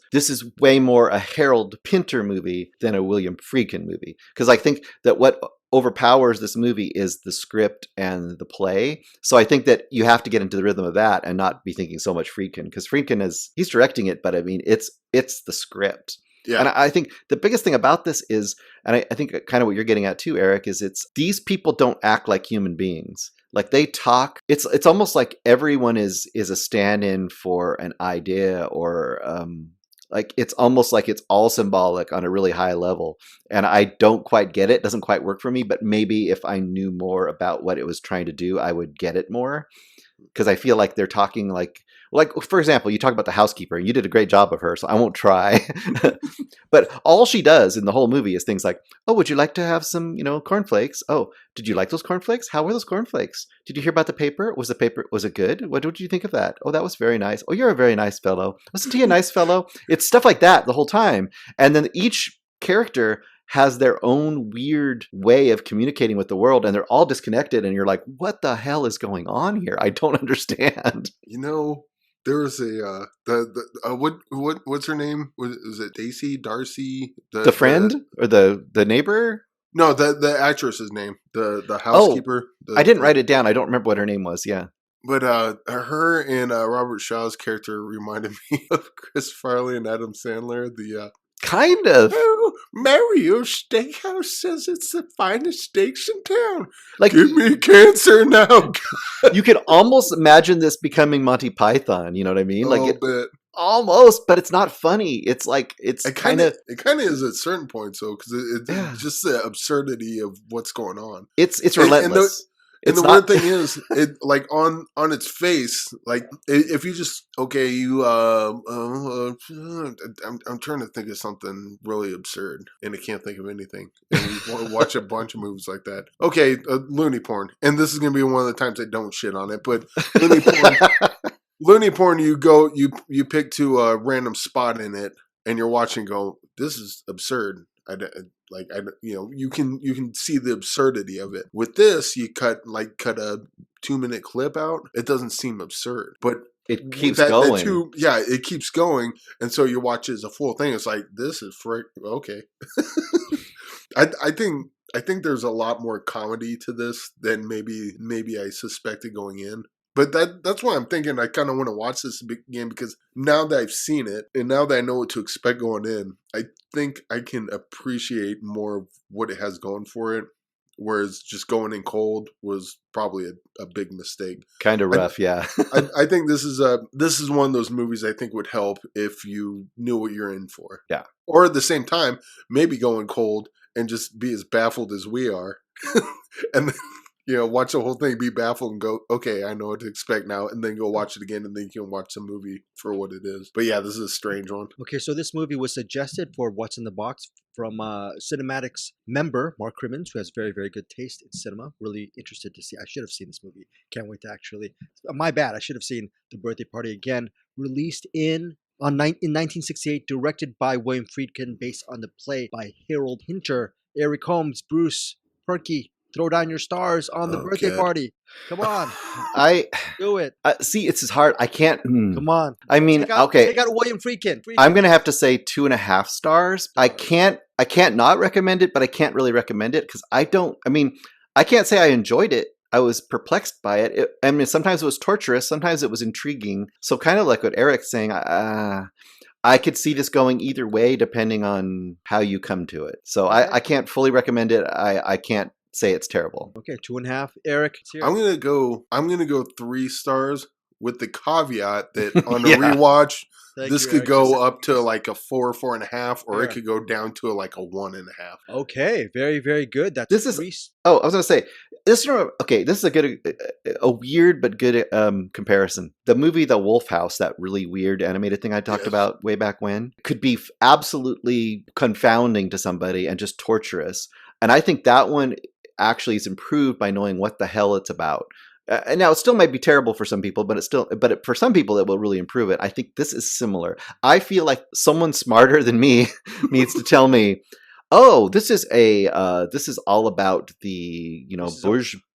way more a Harold Pinter movie than a William Friedkin movie, because I think that what overpowers this movie is the script and the play. So I think that you have to get into the rhythm of that and not be thinking so much Friedkin, because Friedkin he's directing it, but I mean it's the script. Yeah. And I think the biggest thing about this is, and I think kind of what you're getting at too, Eric, is these people don't act like human beings. Like they talk, it's almost like everyone is a stand-in for an idea, or like it's almost like it's all symbolic on a really high level. And I don't quite get it. It doesn't quite work for me, but maybe if I knew more about what it was trying to do, I would get it more. Because I feel like they're talking like, like, for example, you talk about the housekeeper. You did a great job of her, so I won't try. But all she does in the whole movie is things like, oh, would you like to have some, cornflakes? Oh, did you like those cornflakes? How were those cornflakes? Did you hear about the paper? Was it good? What did you think of that? Oh, that was very nice. Oh, you're a very nice fellow. Wasn't he a nice fellow? It's stuff like that the whole time. And then each character has their own weird way of communicating with the world, and they're all disconnected, and you're like, what the hell is going on here? I don't understand. There was a what's her name? Was it Darcy? The friend or the neighbor? No, the actress's name, the housekeeper. I didn't write it down. I don't remember what her name was. Yeah, but her and Robert Shaw's character reminded me of Chris Farley and Adam Sandler. Kind of. Oh, Mario's Steakhouse says it's the finest steaks in town. Like, give me cancer now. You could almost imagine this becoming Monty Python. You know what I mean? A Like little bit. Almost, but it's not funny. It's like it kind of is at certain points though, because it's just the absurdity of what's going on. It's relentless. And the weird thing is, it like on its face, like if you just I'm trying to think of something really absurd, and I can't think of anything. And we want to watch a bunch of movies like that. Okay, loony porn, and this is gonna be one of the times I don't shit on it, but loony porn. Loony porn, you pick to a random spot in it, and you're watching. Go, this is absurd. You can see the absurdity of it. With this, you cut a 2-minute clip out. It doesn't seem absurd, but it keeps going. It keeps going, and so you watch it as a full thing. It's like, this is okay. I think there's a lot more comedy to this than maybe I suspected going in. But that's why I'm thinking I kind of want to watch this again, because now that I've seen it and now that I know what to expect going in, I think I can appreciate more of what it has going for it. Whereas just going in cold was probably a big mistake. Kind of rough, yeah. I think this is one of those movies I think would help if you knew what you're in for. Yeah. Or at the same time, maybe go in cold and just be as baffled as we are, and then, watch the whole thing, be baffled, and go, okay, I know what to expect now, and then go watch it again, and then you can watch the movie for what it is. But yeah, this is a strange one. Okay, so this movie was suggested for What's in the Box from Cinematics member Mark Crimmins, who has very, very good taste in cinema. Really interested to see. I should have seen this movie. Can't wait to actually. My bad. I should have seen The Birthday Party again. Released in 1968, directed by William Friedkin, based on the play by Harold Hinter. Eric Holmes, Bruce, Perky. Throw down your stars on the birthday party. Come on. Do it. See, it's hard. I can't. Come on. I mean, okay. Take out William Friedkin. I'm going to have to say 2.5 stars. I can't not recommend it, but I can't really recommend it because I can't say I enjoyed it. I was perplexed by it. Sometimes it was torturous. Sometimes it was intriguing. So kind of like what Eric's saying, I could see this going either way depending on how you come to it. So I can't fully recommend it. I can't say it's terrible. Okay, 2.5. Eric, I'm gonna go 3 stars with the caveat that on a rewatch, this could go up to like a 4, 4.5, or it could go down to like a 1.5. Okay, very, very good. I was gonna say this. Okay, this is a weird but good comparison. The movie The Wolf House, that really weird animated thing I talked about way back when, could be absolutely confounding to somebody and just torturous. And I think that one actually is improved by knowing what the hell it's about. And now it still might be terrible for some people, but for some people it will really improve it. I think this is similar. I feel like someone smarter than me needs to tell me, oh, this is all about the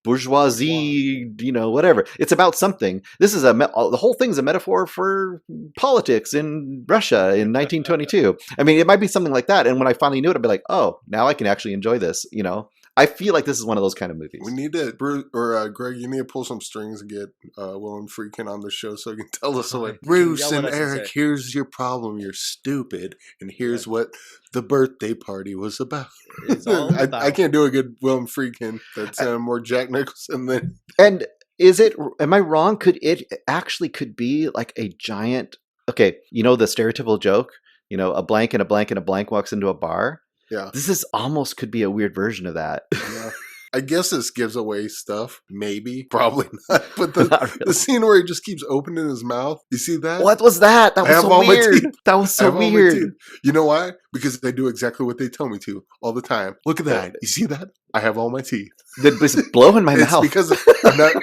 bourgeoisie, whatever. It's about something. This is the whole thing's a metaphor for politics in Russia in 1922. I mean, it might be something like that. And when I finally knew it, I'd be like, oh, now I can actually enjoy this. I feel like this is one of those kind of movies. We need to, Greg, you need to pull some strings and get William Friedkin on the show so he can tell us what. Bruce and Eric, here's your problem. You're stupid. And here's what the birthday party was about. I can't do a good William Friedkin. That's more Jack Nicholson than. And am I wrong? Could be like a giant, the stereotypical joke, a blank and a blank and a blank walks into a bar. Yeah. This is almost could be a weird version of that. Yeah. I guess this gives away stuff. Maybe. Probably not. But the Not really. scene where he just keeps opening his mouth. You see that? What was that? That I was have so all my weird. teeth. That was I so have all my weird. teeth. You know why? Because they do exactly what they tell me to all the time. Look at that. You see that? I have all my teeth. It's blowing my It's mouth. because I'm not.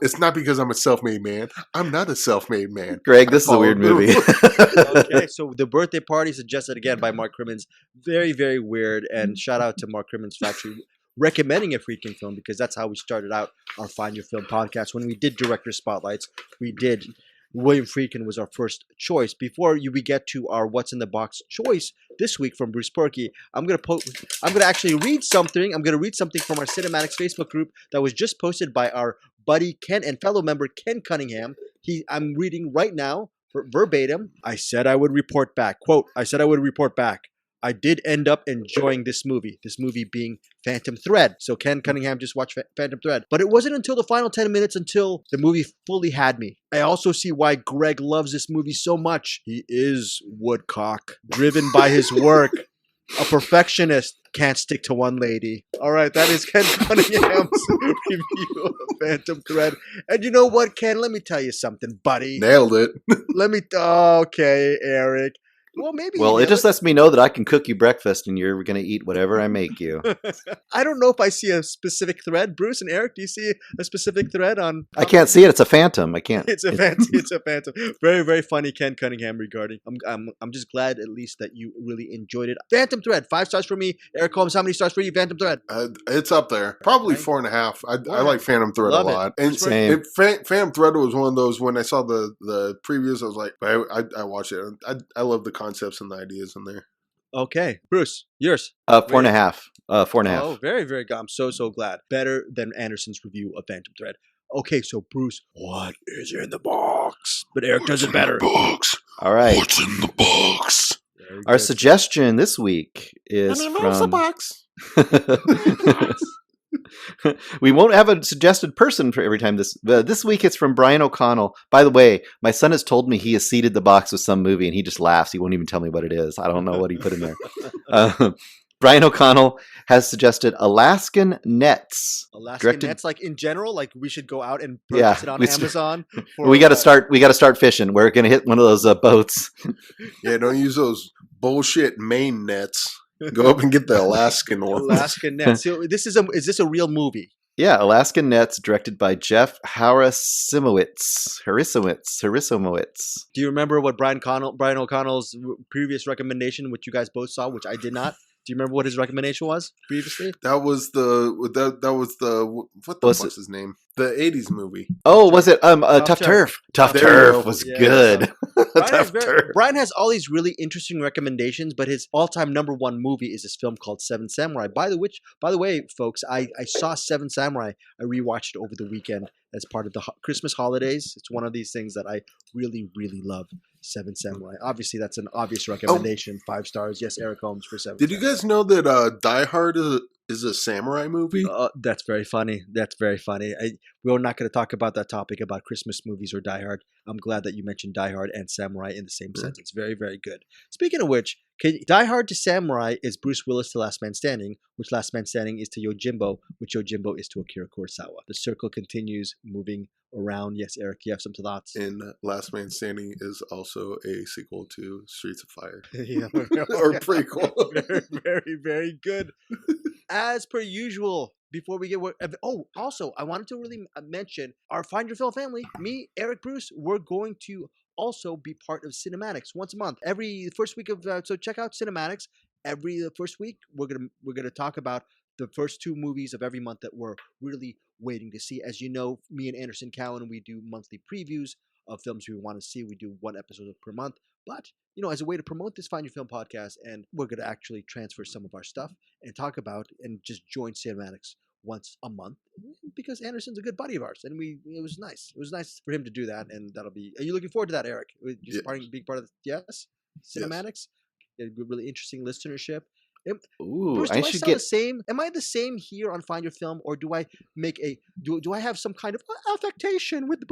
It's not because I'm a self-made man. I'm not a self-made man. Greg, this is a weird followed movie. Okay, so the birthday party suggested again by Mark Crimmins, very, very weird. And shout out to Mark Crimmins for actually recommending a Friedkin film, because that's how we started out our Find Your Film podcast. When we did director spotlights, we did William Friedkin was our first choice. Before we get to our What's in the Box choice this week from Bruce Perky, I'm gonna actually read something. I'm gonna read something from our Cinematics Facebook group that was just posted by our buddy Ken and fellow member Ken Cunningham. I'm reading right now verbatim. I said I would report back. Quote, I said I would report back. I did end up enjoying this movie being Phantom Thread. So Ken Cunningham just watched Phantom Thread. But it wasn't until the final 10 minutes until the movie fully had me. I also see why Greg loves this movie so much. He is Woodcock, driven by his work. A perfectionist, can't stick to one lady. All right, that is Ken Cunningham's review of Phantom Thread. And you know what, Ken? Let me tell you something, buddy. Nailed it. Okay, Eric. Well, maybe. Well, it just lets me know that I can cook you breakfast and you're going to eat whatever I make you. I don't know if I see a specific thread. Bruce and Eric, do you see a specific thread on? I can't see it. It's a phantom. I can't. It's a phantom. Very, very funny, Ken Cunningham regarding. I'm just glad at least that you really enjoyed it. Phantom Thread, 5 stars for me. Eric Holmes, how many stars for you? Phantom Thread. It's up there. Probably Right. 4.5. I like Phantom Thread Love a it. lot. And Same. Phantom Thread was one of those, when I saw the previews, I was like, I watched it. I love the concepts and the ideas in there. Okay, Bruce, yours. 4.5. 4.5. Oh, very, very good. I'm so glad. Better than Anderson's review of Phantom Thread. Okay, so Bruce, what is in the box? But Eric does it better. Box. All right. What's in the box? Very Our good. suggestion this week is from... box. We won't have a suggested person for every time this week. It's from Brian O'Connell. By the way, my son has told me he has seeded the box with some movie and he just laughs. He won't even tell me what it is. I don't know what he put in there. Brian O'Connell has suggested Alaskan Nets. Alaskan Nets, like in general, like we should go out and purchase it on Amazon. We got to start. We got to start fishing. We're gonna hit one of those boats. Yeah, don't use those bullshit Maine nets. Go up and get the Alaskan ones. Alaskan Nets. So is this a real movie? Yeah, Alaskan Nets, directed by Jeff Harasimowicz. Do you remember what Brian O'Connell's previous recommendation, which you guys both saw, which I did not? Do you remember what his recommendation was previously? That was the what the fuck's his name? The 80s movie. Oh, was it Tough Turf? Tough There you Turf go. was Yeah. good. Brian has all these really interesting recommendations, but his all-time number one movie is this film called Seven Samurai. By the way, folks, I saw Seven Samurai. I rewatched it over the weekend as part of the Christmas holidays. It's one of these things that I really, really love. Seven Samurai. Obviously, that's an obvious recommendation. 5 stars. Yes, Eric Holmes for 7. Did you guys know that Die Hard is a samurai movie? That's very funny. We're not going to talk about that topic about Christmas movies or Die Hard. I'm glad that you mentioned Die Hard and Samurai in the same sentence. Very, very good. Speaking of which, Die Hard to Samurai is Bruce Willis to Last Man Standing, which Last Man Standing is to Yojimbo, which Yojimbo is to Akira Kurosawa. The circle continues moving around. Yes, Eric, you have some thoughts? And Last Man Standing is also a sequel to Streets of Fire. Yeah. Or prequel. Very, very, very good. As per usual, before we get... also, I wanted to really mention our Find Your Film family. Me, Eric, Bruce, we're going to also be part of Cinematics once a month. Every first week of... so check out Cinematics. Every first week, we're gonna talk about the first 2 movies of every month that we're really waiting to see. As you know, me and Anderson Cowan, we do monthly previews of films we want to see. We do 1 episode per month. But, as a way to promote this Find Your Film podcast, and we're going to actually transfer some of our stuff and talk about and just join Cinematics once a month, because Anderson's a good buddy of ours, and it was nice. It was nice for him to do that, and that'll be... Are you looking forward to that, Eric? Just being part of the... Yes? Cinematics? Yes. A really interesting listenership. Ooh, Bruce, I should get the same? Am I the same here on Find Your Film, or do I make do I have some kind of affectation with the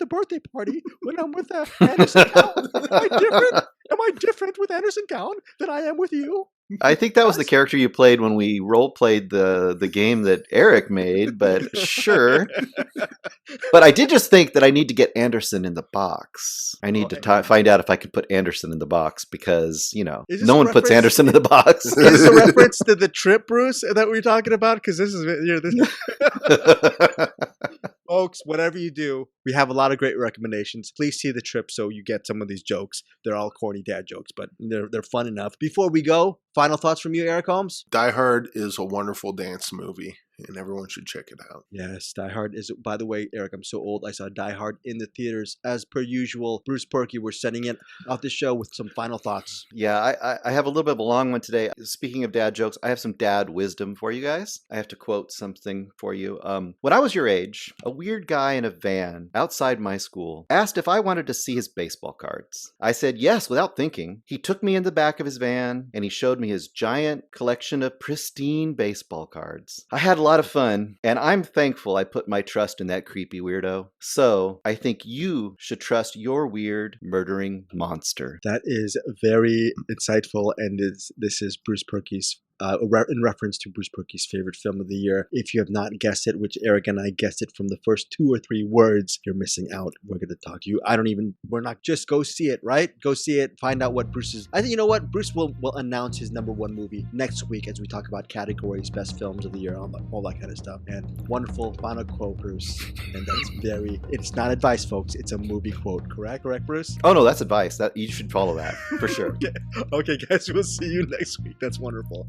birthday party when I'm with Anderson Cowan? Am I different? Am I different with Anderson Cowan than I am with you? I think that was the character you played when we role played the game that Eric made, but sure. But I did just think that I need to get Anderson in the box. I need to find out if I can put Anderson in the box because, you know, Is this no a one puts reference- Anderson in the box. Is this a reference to the trip, Bruce, that we're talking about? Because this is, folks, whatever you do, we have a lot of great recommendations. Please see the trip so you get some of these jokes. They're all corny dad jokes, but they're fun enough. Before we go, final thoughts from you, Eric Holmes? Die Hard is a wonderful dance movie, and everyone should check it out. Yes, Die Hard is, by the way, Eric, I'm so old. I saw Die Hard in the theaters. As per usual, Bruce Perky, we're sending it out the show with some final thoughts. Yeah, I have a little bit of a long one today. Speaking of dad jokes, I have some dad wisdom for you guys. I have to quote something for you. When I was your age, a weird guy in a van outside my school asked if I wanted to see his baseball cards. I said yes without thinking. He took me in the back of his van and he showed me his giant collection of pristine baseball cards. I had a lot of fun, and I'm thankful I put my trust in that creepy weirdo. So I think you should trust your weird murdering monster. That is very insightful, and this is Bruce Perky's in reference to Bruce Perky's favorite film of the year. If you have not guessed it, which Eric and I guessed it from the first 2 or 3 words, you're missing out. We're going to talk to you. We're not just go see it, right? Go see it. Find out what Bruce is. I think, you know what? Bruce will announce his #1 movie next week as we talk about categories, best films of the year, all that kind of stuff. And wonderful final quote, Bruce. And it's not advice, folks. It's a movie quote. Correct, Bruce? Oh no, that's advice. That you should follow that for sure. Okay, guys, we'll see you next week. That's wonderful.